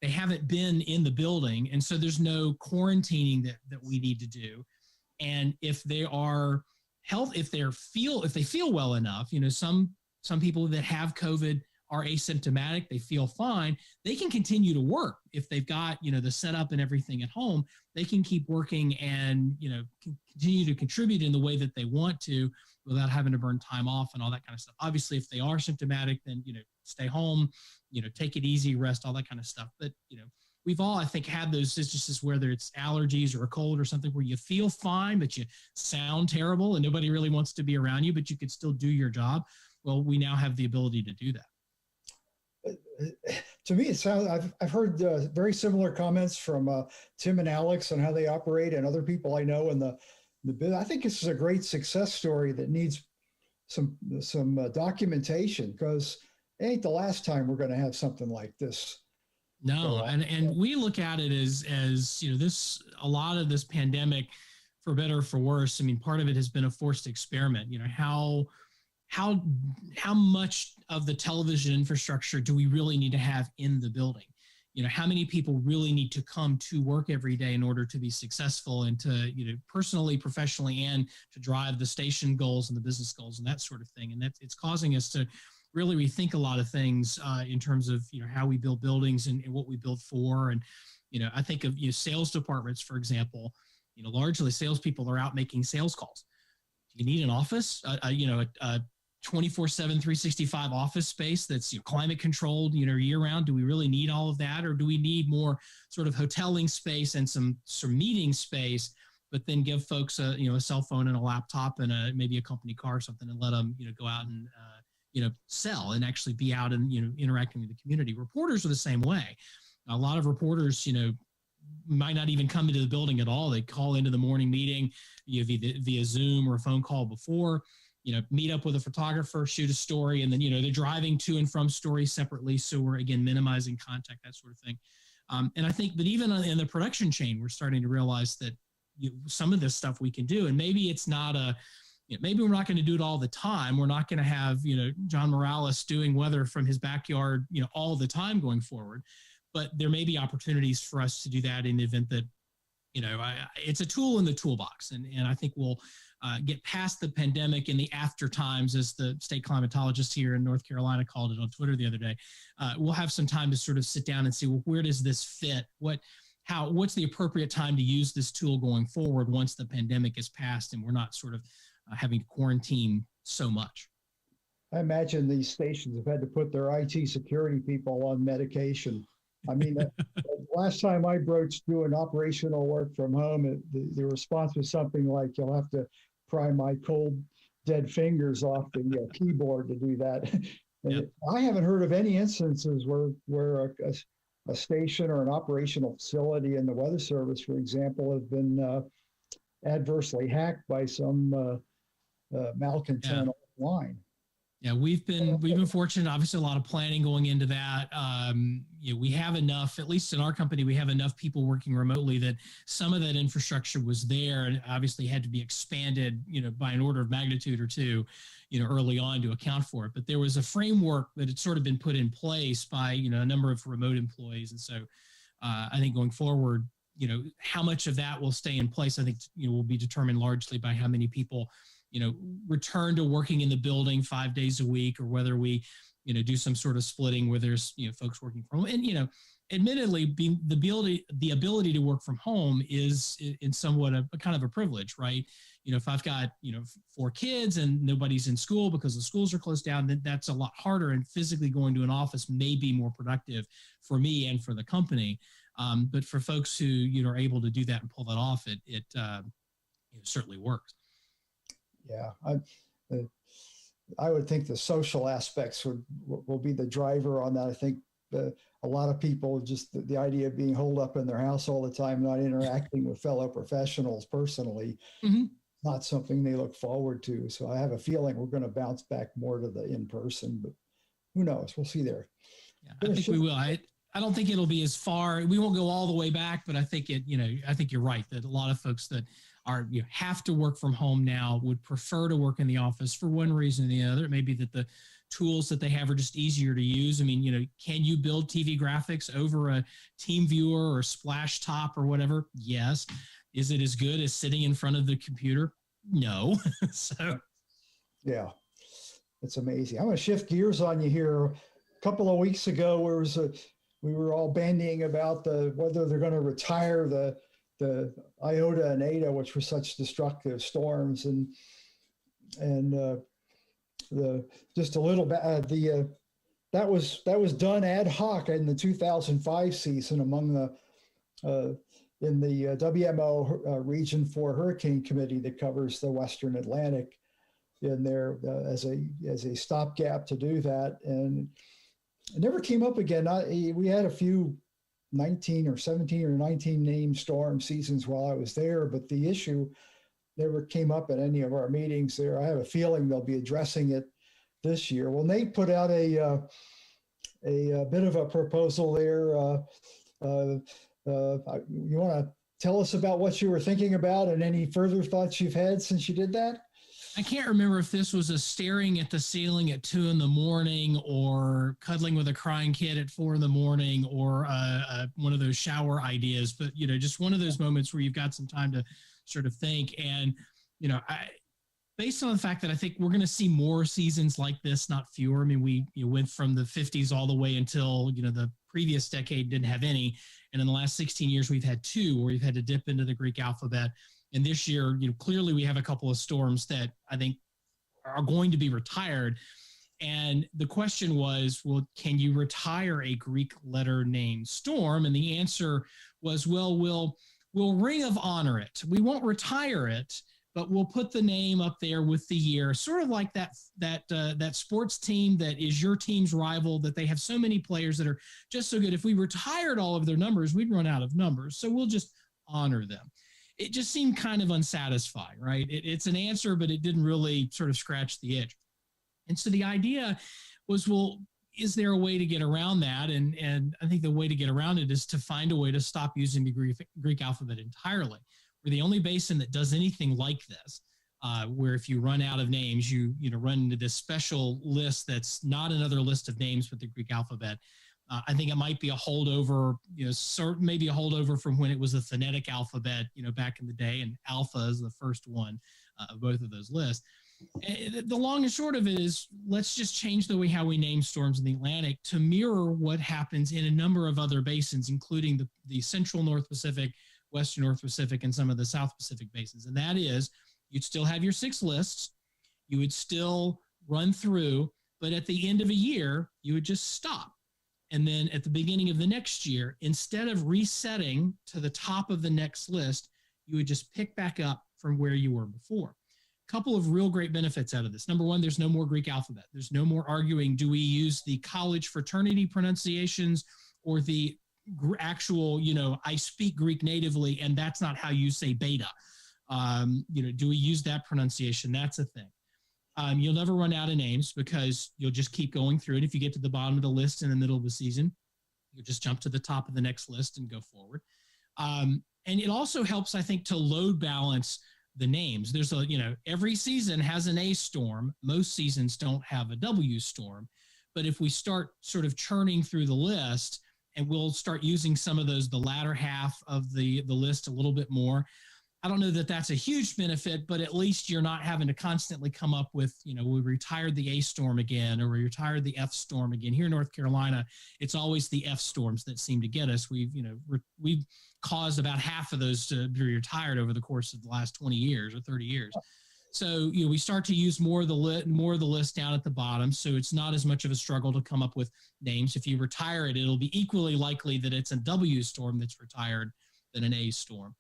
They haven't been in the building. And so there's no quarantining that we need to do. And if they are if they feel well enough, some people that have COVID are asymptomatic, they feel fine, they can continue to work. If they've got, the setup and everything at home, they can keep working and, continue to contribute in the way that they want to without having to burn time off and all that kind of stuff. Obviously, if they are symptomatic, then, stay home, take it easy, rest, all that kind of stuff. But, we've all, I think, had those instances, whether it's allergies or a cold or something, where you feel fine, but you sound terrible and nobody really wants to be around you, but you could still do your job. Well, we now have the ability to do that. To me, it sounds. I've heard very similar comments from Tim and Alex on how they operate, and other people I know in the business. I think this is a great success story that needs some documentation, because it ain't the last time we're going to have something like this. No, and we look at it as this, a lot of this pandemic, for better or for worse. I mean, part of it has been a forced experiment. How much of the television infrastructure do we really need to have in the building? How many people really need to come to work every day in order to be successful and to, personally, professionally, and to drive the station goals and the business goals and that sort of thing. And it's causing us to really rethink a lot of things in terms of, how we build buildings and what we build for. And, I think of, sales departments, for example, largely salespeople are out making sales calls. Do you need an office? A 24/7, 365 office space that's climate controlled, year round? Do we really need all of that, or do we need more sort of hoteling space and some meeting space, but then give folks a cell phone and a laptop and maybe a company car or something, and let them go out and sell and actually be out and interacting with the community? Reporters are the same way. A lot of reporters might not even come into the building at all. They call into the morning meeting via Zoom or a phone call before. Meet up with a photographer, shoot a story, and then, they're driving to and from stories separately. So we're, again, minimizing contact, that sort of thing. And I think that even in the production chain, we're starting to realize that some of this stuff we can do. And maybe it's not maybe we're not going to do it all the time. We're not going to have, John Morales doing weather from his backyard, all the time going forward. But there may be opportunities for us to do that in the event that, it's a tool in the toolbox. And I think we'll get past the pandemic in the after times, as the state climatologist here in North Carolina called it on Twitter the other day. We'll have some time to sort of sit down and see, well, where does this fit? What's the appropriate time to use this tool going forward once the pandemic is passed and we're not sort of having to quarantine so much? I imagine these stations have had to put their IT security people on medication. I mean, the last time I broached doing operational work from home, the response was something like, "You'll have to pry my cold, dead fingers off the keyboard to do that." Yep. I haven't heard of any instances where a station or an operational facility in the Weather Service, for example, have been adversely hacked by some malcontent online. Yeah, we've been fortunate. Obviously, a lot of planning going into that. We have enough, at least in our company, we have enough people working remotely that some of that infrastructure was there, and obviously had to be expanded, by an order of magnitude or two, early on to account for it. But there was a framework that had sort of been put in place by, a number of remote employees, and so I think going forward, how much of that will stay in place, I think, will be determined largely by how many people return to working in the building 5 days a week, or whether we, do some sort of splitting where there's, folks working from home. And, admittedly, the ability to work from home is in somewhat a kind of a privilege, right? If I've got 4 kids and nobody's in school because the schools are closed down, then that's a lot harder. And physically going to an office may be more productive for me and for the company. But for folks who are able to do that and pull that off, it certainly works. Yeah, I would think the social aspects will be the driver on that. I think a lot of people, just the idea of being holed up in their house all the time, not interacting with fellow professionals personally, not something they look forward to. So I have a feeling we're going to bounce back more to the in-person, but who knows? We'll see there. Yeah, I think we will. I don't think it'll be as far. We won't go all the way back, but I think I think you're right that a lot of folks that have to work from home now would prefer to work in the office for one reason or the other. It may be that the tools that they have are just easier to use. I mean, can you build TV graphics over a Team Viewer or Splash Top or whatever? Yes. Is it as good as sitting in front of the computer? No. So, yeah, it's amazing. I'm going to shift gears on you here. A couple of weeks ago, we were all bandying about whether they're going to retire the Iota and Eta, which were such destructive storms, and just a little bit that was done ad hoc in the 2005 season among in the WMO Region 4 Hurricane Committee that covers the Western Atlantic in there as a stopgap to do that, and it never came up again. We had a few 19 or 17 or 19 named storm seasons while I was there, but the issue never came up at any of our meetings there. I have a feeling they'll be addressing it this year. Well, Nate put out a bit of a proposal there. You want to tell us about what you were thinking about and any further thoughts you've had since you did that? I can't remember if this was a staring at the ceiling at 2 a.m. or cuddling with a crying kid at 4 a.m. or one of those shower ideas, but just one of those moments where you've got some time to sort of think. And based on the fact that I think we're going to see more seasons like this, not fewer. I mean, we went from the 50s all the way until the previous decade didn't have any, and in the last 16 years we've had 2 where we've had to dip into the Greek alphabet. And this year, clearly we have a couple of storms that I think are going to be retired. And the question was, well, can you retire a Greek letter named storm? And the answer was, well, we'll Ring of Honor it. We won't retire it, but we'll put the name up there with the year, sort of like that sports team that is your team's rival, that they have so many players that are just so good. If we retired all of their numbers, we'd run out of numbers. So we'll just honor them. It just seemed kind of unsatisfying, right? It's an answer, but it didn't really sort of scratch the itch. And so the idea was, well, is there a way to get around that? And I think the way to get around it is to find a way to stop using the Greek alphabet entirely. We're the only basin that does anything like this, where if you run out of names, you run into this special list that's not another list of names but the Greek alphabet. I think it might be a holdover, maybe a holdover from when it was the phonetic alphabet, back in the day, and alpha is the first one of both of those lists. The long and short of it is, let's just change the way how we name storms in the Atlantic to mirror what happens in a number of other basins, including the central North Pacific, western North Pacific, and some of the South Pacific basins. And that is, you'd still have your 6 lists, you would still run through, but at the end of a year, you would just stop. And then at the beginning of the next year, instead of resetting to the top of the next list, you would just pick back up from where you were before. A couple of real great benefits out of this. Number one, there's no more Greek alphabet. There's no more arguing, do we use the college fraternity pronunciations or the actual, I speak Greek natively, and that's not how you say beta. Do we use that pronunciation? That's a thing. You'll never run out of names because you'll just keep going through it. If you get to the bottom of the list in the middle of the season, you'll just jump to the top of the next list and go forward. And it also helps, I think, to load balance the names. There's every season has an A storm. Most seasons don't have a W storm. But if we start sort of churning through the list, and we'll start using some of those, the latter half of the list a little bit more, I don't know that that's a huge benefit, but at least you're not having to constantly come up with, we retired the A storm again, or we retired the F storm again. Here in North Carolina, it's always the F storms that seem to get us. We've caused about half of those to be retired over the course of the last 20 years or 30 years. So, we start to use more of the list down at the bottom. So it's not as much of a struggle to come up with names. If you retire it, it'll be equally likely that it's a W storm that's retired than an A storm.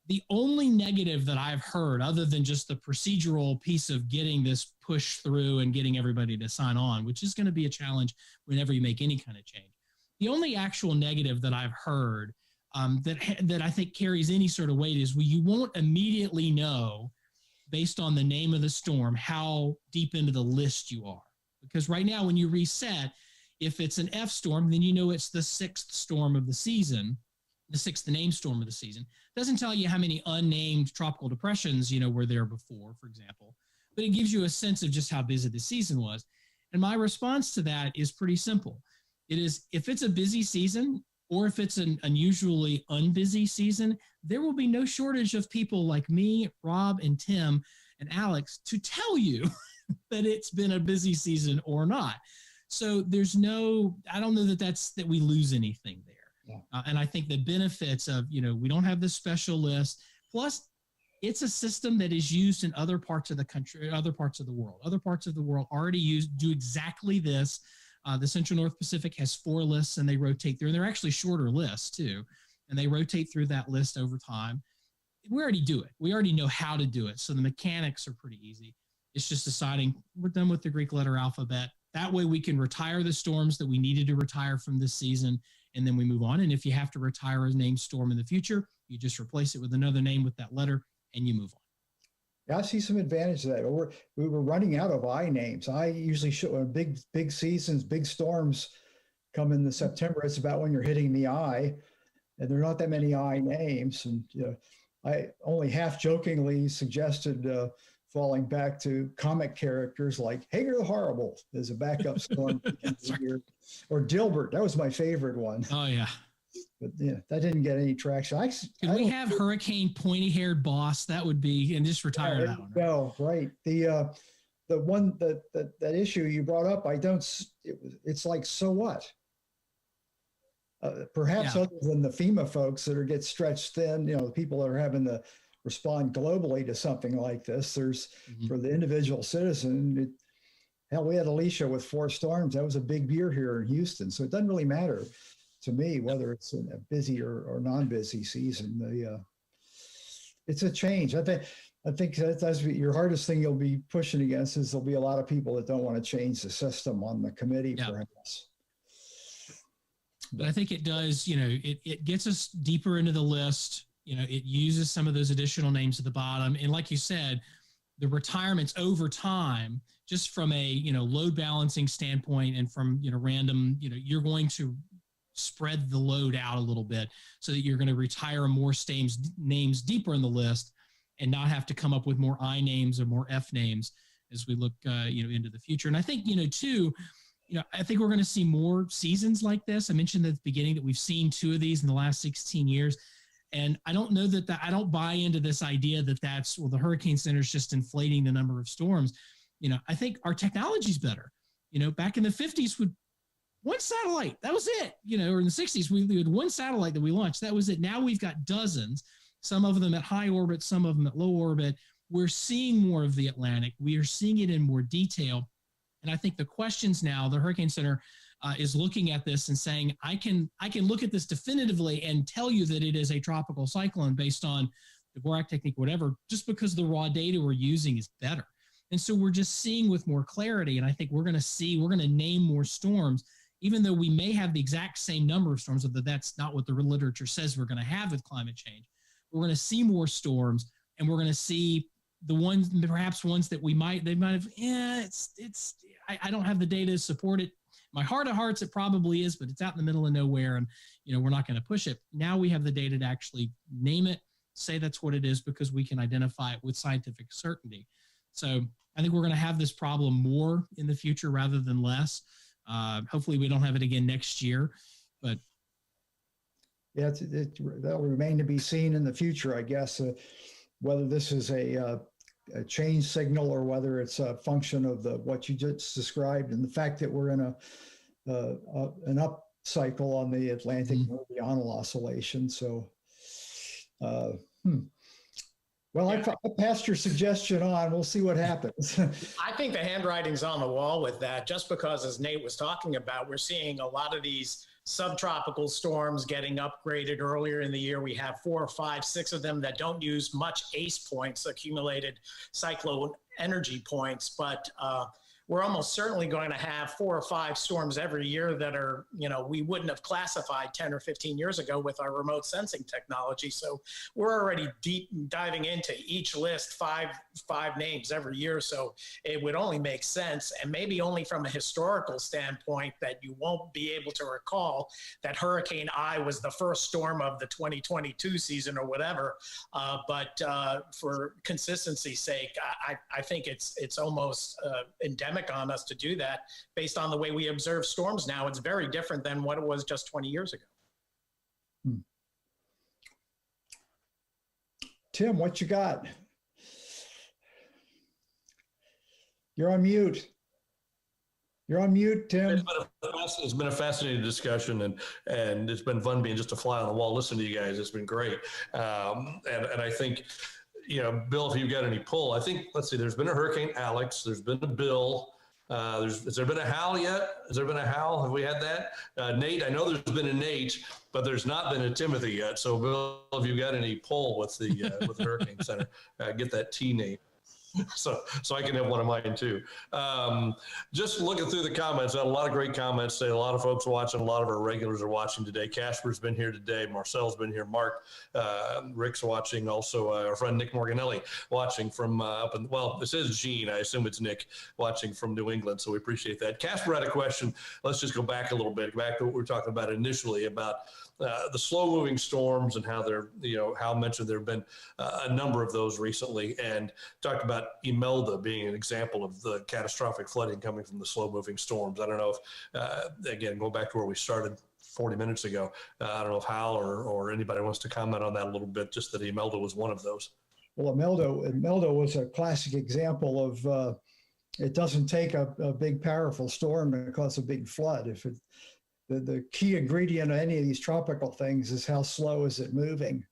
The only negative that I've heard, other than just the procedural piece of getting this push through and getting everybody to sign on, which is going to be a challenge whenever you make any kind of change. The only actual negative that I've heard that I think carries any sort of weight is you won't immediately know, based on the name of the storm, how deep into the list you are. Because right now, when you reset, if it's an F storm, then it's the 6th storm of the season, the 6th named storm of the season. Doesn't tell you how many unnamed tropical depressions, were there before, for example, but it gives you a sense of just how busy the season was. And my response to that is pretty simple. It is, if it's a busy season, or if it's an unusually unbusy season, there will be no shortage of people like me, Rob, and Tim, and Alex to tell you that it's been a busy season or not. So I don't know that we lose anything there. Yeah. And I think the benefits of, we don't have this special list. Plus, it's a system that is used in other parts of the country, other parts of the world. Other parts of the world already do exactly this. The Central North Pacific has 4 lists, and they rotate through. And they're actually shorter lists, too. And they rotate through that list over time. We already do it. We already know how to do it. So the mechanics are pretty easy. It's just deciding we're done with the Greek letter alphabet. That way we can retire the storms that we needed to retire from this season, and then we move on. And if you have to retire a named storm in the future, you just replace it with another name with that letter, and you move on. Yeah, I see some advantage to that. We were running out of I names. I usually show big seasons, big storms come in September. It's about when you're hitting the I, and there are not that many I names. And I only half jokingly suggested falling back to comic characters like Hager the Horrible as a backup storm. Or Dilbert. That was my favorite one. Oh, yeah. But that didn't get any traction. Can we have Hurricane Pointy-Haired Boss? That would be, and just retire that one. No, right. The one that issue you brought up, it's like, so what? Perhaps other than the FEMA folks that get stretched thin, the people that are having to respond globally to something like this, there's for the individual citizen, hell, we had Alicia with 4 storms. That was a big year here in Houston. So it doesn't really matter to me whether it's a busy or non-busy season. It's a change. I think that's your hardest thing you'll be pushing against is there'll be a lot of people that don't want to change the system on the committee, perhaps. But I think it does, it gets us deeper into the list. It uses some of those additional names at the bottom. And like you said, the retirements over time, just from a, load balancing standpoint and from, random, you're going to spread the load out a little bit so that you're going to retire more names deeper in the list and not have to come up with more I names or more F names as we look, into the future. And I think, too, I think we're going to see more seasons like this. I mentioned at the beginning that we've seen 2 of these in the last 16 years. And I don't know I don't buy into this idea that the Hurricane Center is just inflating the number of storms. I think our technology's better. Back in the 50s with one satellite, that was it. Or in the 60s, we had one satellite that we launched. That was it. Now we've got dozens, some of them at high orbit, some of them at low orbit. We're seeing more of the Atlantic. We are seeing it in more detail. And I think the questions now, the Hurricane Center is looking at this and saying, I can look at this definitively and tell you that it is a tropical cyclone based on the Dvorak technique, whatever, just because the raw data we're using is better. And so we're just seeing with more clarity. And I think we're going to name more storms, even though we may have the exact same number of storms, but that's not what the literature says we're going to have with climate change. We're going to see more storms, and we're going to see the ones, perhaps ones that they might have, I don't have the data to support it. My heart of hearts, it probably is, but it's out in the middle of nowhere, and we're not going to push it. Now we have the data to actually name it, say that's what it is, because we can identify it with scientific certainty. So I think we're going to have this problem more in the future rather than less. Hopefully we don't have it again next year, but yeah, that'll remain to be seen in the future, I guess. whether this is a change signal or whether it's a function of what you just described, and the fact that we're in an up cycle on the Atlantic meridional oscillation. So, well, I passed your suggestion on. We'll see what happens. I think the handwriting's on the wall with that, just because, as Nate was talking about, we're seeing a lot of these subtropical storms getting upgraded earlier in the year. We have 4, 5, 6 of them that don't use much ACE points, accumulated cyclone energy points, but we're almost certainly going to have 4 or 5 storms every year that are, we wouldn't have classified 10 or 15 years ago with our remote sensing technology. So we're already deep diving into each list, five names every year. So it would only make sense, and maybe only from a historical standpoint, that you won't be able to recall that Hurricane I was the first storm of the 2022 season or whatever. But for consistency's sake, I think it's almost endemic on us to do that based on the way we observe storms now. It's very different than what it was just 20 years ago. Tim, what you got? You're on mute. You're on mute, Tim. It's been a fascinating discussion, and it's been fun being just a fly on the wall. Listening to you guys, it's been great. And I think, Bill, if you've got any pull, I think, let's see, there's been a Hurricane Alex, there's been a Bill. Has there been a Hal yet? Has there been a Hal? Have we had that? Nate, I know there's been a Nate, but there's not been a Timothy yet. So, Bill, if you've got any pull with the HurricaneCenter, get that T Nate. So I can have one of mine too. Just looking through the comments, I had a lot of great comments today. A lot of folks watching. A lot of our regulars are watching today. Casper's been here today. Marcel's been here. Mark, Rick's watching. Also, our friend Nick Morganelli watching from up in, well, this is Gene. I assume it's Nick watching from New England. So we appreciate that. Casper had a question. Let's just go back a little bit, back to what we were talking about initially about the slow-moving storms and how they're, Hal mentioned there have been a number of those recently, and talked about Imelda being an example of the catastrophic flooding coming from the slow-moving storms. I don't know if, again, going back to where we started 40 minutes ago, I don't know if Hal or anybody wants to comment on that a little bit, just that Imelda was one of those. Well, Imelda was a classic example of it doesn't take a big, powerful storm to cause a big flood. If the key ingredient of any of these tropical things is how slow is it moving.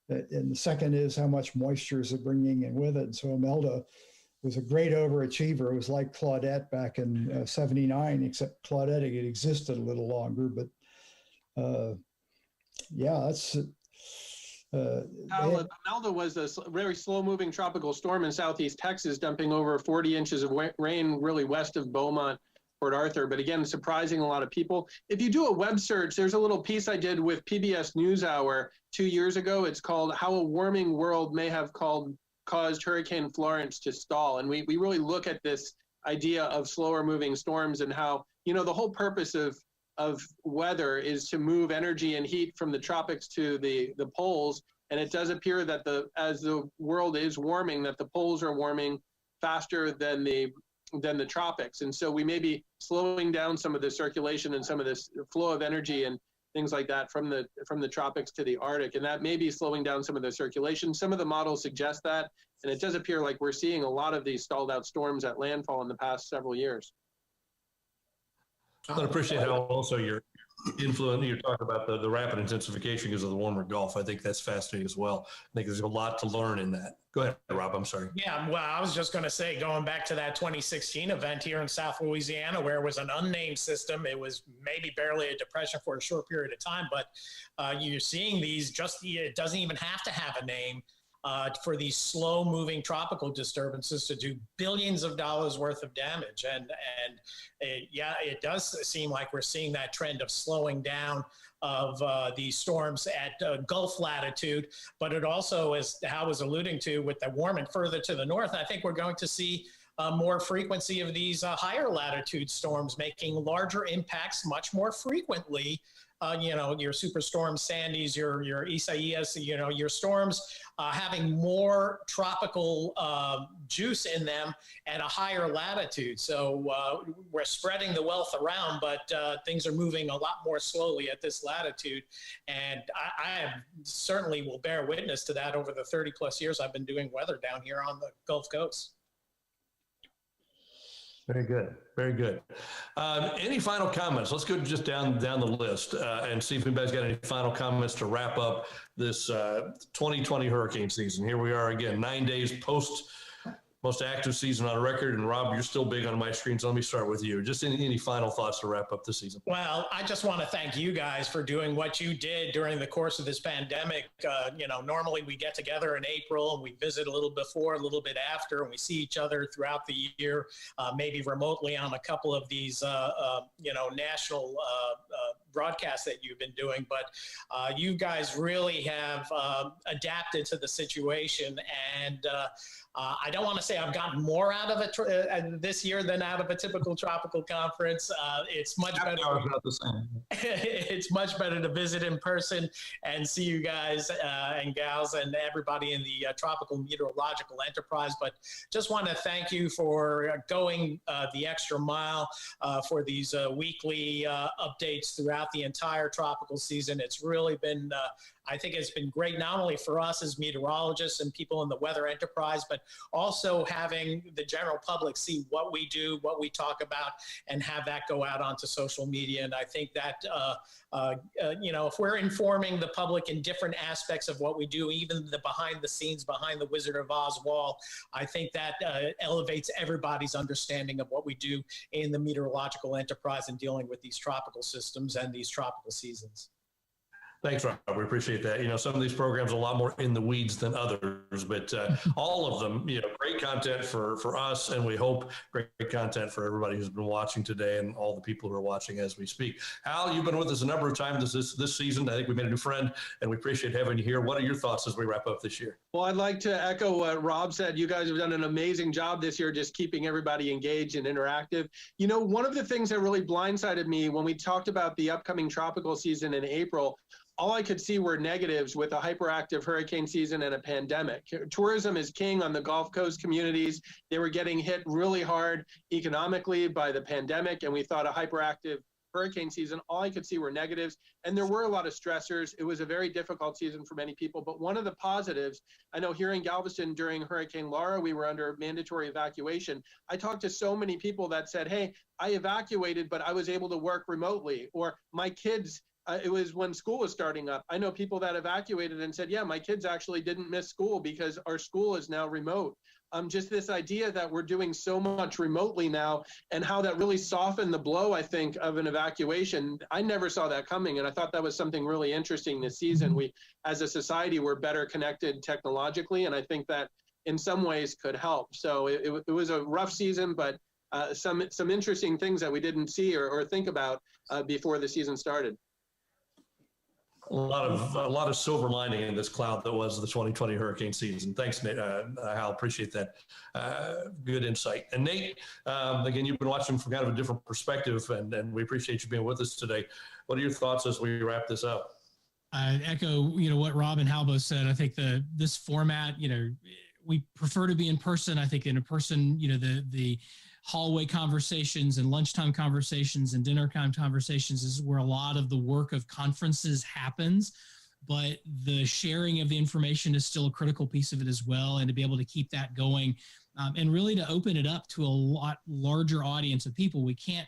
And the second is how much moisture is it bringing in with it. So Imelda was a great overachiever. It was like Claudette back in 79, except Claudette had existed a little longer. But that's... Imelda was a very slow-moving tropical storm in southeast Texas, dumping over 40 inches of rain really west of Beaumont, Port Arthur, but again, surprising a lot of people. If you do a web search, there's a little piece I did with PBS NewsHour 2 years ago. It's called "How a Warming World May Have Caused Hurricane Florence to Stall." And we really look at this idea of slower moving storms and how, the whole purpose of weather is to move energy and heat from the tropics to the poles. And it does appear that as the world is warming, that the poles are warming faster than the tropics. And so we may be slowing down some of the circulation and some of this flow of energy and things like that from the tropics to the Arctic. And that may be slowing down some of the circulation. Some of the models suggest that. And it does appear like we're seeing a lot of these stalled out storms at landfall in the past several years. I appreciate how also you're talking about the rapid intensification because of the warmer Gulf. I think that's fascinating as well. I think there's a lot to learn in that. Go ahead, Rob. I'm sorry. Yeah, well, I was just going to say, going back to that 2016 event here in South Louisiana, where it was an unnamed system, it was maybe barely a depression for a short period of time, but you're seeing these it doesn't even have to have a name for these slow moving tropical disturbances to do billions of dollars worth of damage. And it does seem like we're seeing that trend of slowing down of these storms at Gulf latitude, but it also, as Hal was alluding to, with the warming further to the north, I think we're going to see more frequency of these higher latitude storms, making larger impacts much more frequently. Your superstorm Sandys, your Isaias, your storms having more tropical juice in them at a higher latitude. So we're spreading the wealth around, but things are moving a lot more slowly at this latitude. And I certainly will bear witness to that over the 30 plus years I've been doing weather down here on the Gulf Coast. Very good. Very good. Any final comments? Let's go just down the list and see if anybody's got any final comments to wrap up this 2020 hurricane season. Here we are again, 9 days post most active season on record. And Rob, you're still big on my screen, so let me start with you. Just any final thoughts to wrap up the season? Well, I just want to thank you guys for doing what you did during the course of this pandemic. Normally we get together in April and we visit a little before, a little bit after, and we see each other throughout the year, maybe remotely on a couple of these, national broadcasts that you've been doing. But you guys really have adapted to the situation, and I don't want to say I've gotten more out of it this year than out of a typical tropical conference. It's much better. About the same. It's much better to visit in person and see you guys and gals and everybody in the tropical meteorological enterprise. But just want to thank you for going the extra mile for these weekly updates throughout the entire tropical season. It's really been I think it's been great, not only for us as meteorologists and people in the weather enterprise, but also having the general public see what we do, what we talk about, and have that go out onto social media. And I think that, if we're informing the public in different aspects of what we do, even the behind the scenes, behind the Wizard of Oz wall, I think that elevates everybody's understanding of what we do in the meteorological enterprise and dealing with these tropical systems and these tropical seasons. Thanks, Rob. We appreciate that. Some of these programs are a lot more in the weeds than others, but all of them, great content for us, and we hope great content for everybody who's been watching today and all the people who are watching as we speak. Al, you've been with us a number of times this season. I think we made a new friend, and we appreciate having you here. What are your thoughts as we wrap up this year? Well, I'd like to echo what Rob said. You guys have done an amazing job this year, just keeping everybody engaged and interactive. One of the things that really blindsided me when we talked about the upcoming tropical season in April, all I could see were negatives with a hyperactive hurricane season and a pandemic. Tourism is king on the Gulf Coast communities. They were getting hit really hard economically by the pandemic, and we thought a hyperactive hurricane season, all I could see were negatives. And there were a lot of stressors. It was a very difficult season for many people. But one of the positives, I know here in Galveston during Hurricane Laura, we were under mandatory evacuation. I talked to so many people that said, hey, I evacuated, but I was able to work remotely. Or my kids, it was when school was starting up. I know people that evacuated and said, yeah, my kids actually didn't miss school because our school is now remote. Just this idea that we're doing so much remotely now and how that really softened the blow, I think, of an evacuation. I never saw that coming. And I thought that was something really interesting this season. We, as a society, we're better connected technologically. And I think that in some ways could help. So it was a rough season, but some interesting things that we didn't see or think about before the season started. A lot of silver lining in this cloud that was the 2020 hurricane season. Thanks, Nate. Hal, appreciate that. Good insight. And Nate, again, you've been watching from kind of a different perspective, and we appreciate you being with us today. What are your thoughts as we wrap this up? I echo, what Rob and Hal both said. I think this format, we prefer to be in person. I think in a person, the hallway conversations and lunchtime conversations and dinner time conversations is where a lot of the work of conferences happens, but the sharing of the information is still a critical piece of it as well. And to be able to keep that going and really to open it up to a lot larger audience of people. We can't,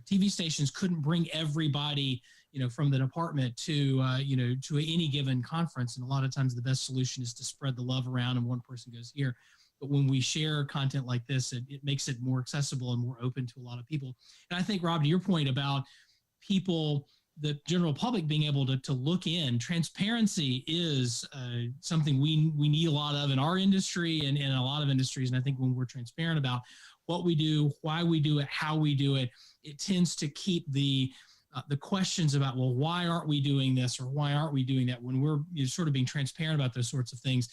TV stations couldn't bring everybody, from the department to any given conference. And a lot of times the best solution is to spread the love around and one person goes here. But when we share content like this, it makes it more accessible and more open to a lot of people. And I think, Rob, to your point about people, the general public being able to look in, transparency is something we need a lot of in our industry and in a lot of industries. And I think when we're transparent about what we do, why we do it, how we do it, it tends to keep the questions about, well, why aren't we doing this or why aren't we doing that? When we're sort of being transparent about those sorts of things,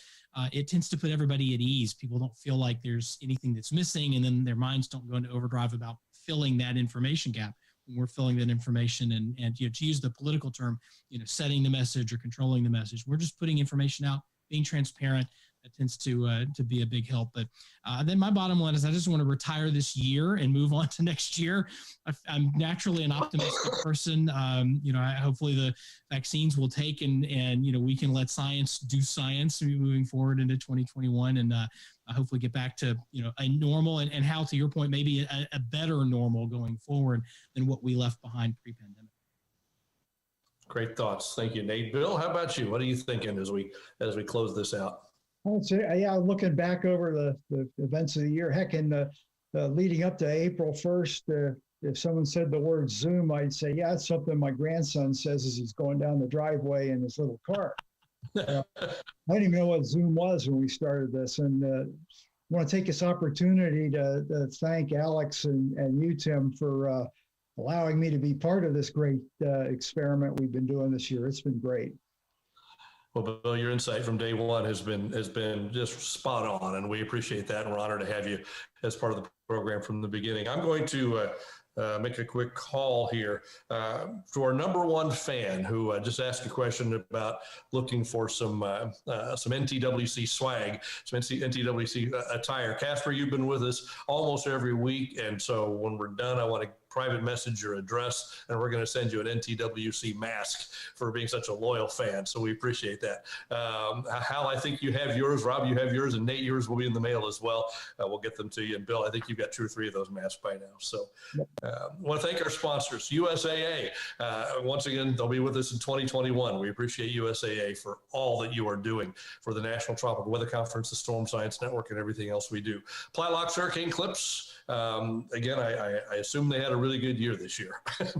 it tends to put everybody at ease. People don't feel like there's anything that's missing, and then their minds don't go into overdrive about filling that information gap. When we're filling that information and to use the political term, setting the message or controlling the message, we're just putting information out, being transparent. That tends to be a big help. But then my bottom line is I just want to retire this year and move on to next year. I'm naturally an optimistic person. Hopefully the vaccines will take and we can let science do science moving forward into 2021 and hopefully get back to, a normal and how, to your point, maybe a better normal going forward than what we left behind pre-pandemic. Great thoughts. Thank you, Nate. Bill, how about you? What are you thinking as we close this out? I would say, looking back over the events of the year, heck, in the leading up to April 1st, if someone said the word Zoom, I'd say, yeah, it's something my grandson says as he's going down the driveway in his little car. I didn't even know what Zoom was when we started this. And I want to take this opportunity to thank Alex and you, Tim, for allowing me to be part of this great experiment we've been doing this year. It's been great. Well, Bill, your insight from day one has been just spot on, and we appreciate that, and we're honored to have you as part of the program from the beginning. I'm going to make a quick call here to our number one fan who just asked a question about looking for some NTWC swag, some NTWC attire. Casper, you've been with us almost every week, and so when we're done, I want to private message your address, and we're going to send you an NTWC mask for being such a loyal fan. So we appreciate that. Hal, I think you have yours. Rob, you have yours, and Nate, yours will be in the mail as well. We'll get them to you. And Bill, I think you've got 2 or 3 of those masks by now. So I want to thank our sponsors, USAA. Once again, they'll be with us in 2021. We appreciate USAA for all that you are doing for the National Tropical Weather Conference, the Storm Science Network, and everything else we do. Plylocks Hurricane Clips. Again, I assume they had a really good year this year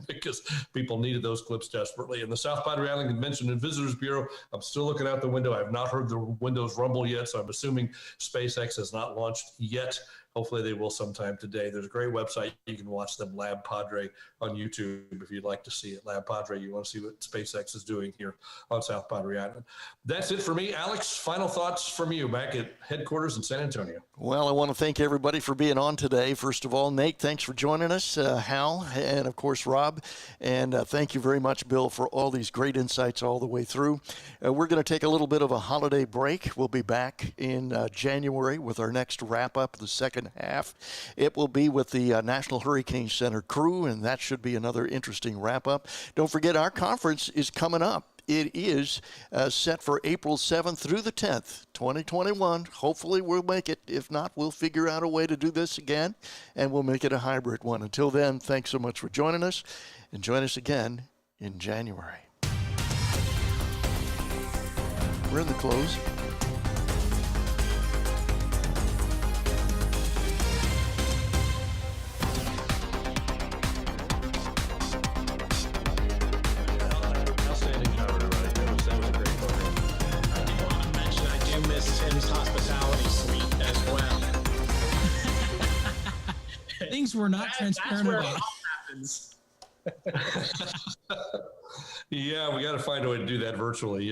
because people needed those clips desperately. And the South Padre Island Convention and Visitors Bureau, I'm still looking out the window. I've not heard the windows rumble yet, so I'm assuming SpaceX has not launched yet. Hopefully they will sometime today. There's a great website. You can watch them, Lab Padre, on YouTube if you'd like to see it. Lab Padre, you want to see what SpaceX is doing here on South Padre Island. That's it for me. Alex, final thoughts from you back at headquarters in San Antonio. Well, I want to thank everybody for being on today. First of all, Nate, thanks for joining us. Hal, and of course, Rob. And thank you very much, Bill, for all these great insights all the way through. We're going to take a little bit of a holiday break. We'll be back in January with our next wrap-up, the second half. It will be with the National Hurricane Center crew, and that should be another interesting wrap-up. Don't forget, our conference is coming up. It is set for April 7th through the 10th, 2021. Hopefully we'll make it. If not, we'll figure out a way to do this again, and we'll make it a hybrid one. Until then, thanks so much for joining us, and join us again in January. We're in the close. Things we're not transparent where about. it all happens. Yeah, we got to find a way to do that virtually,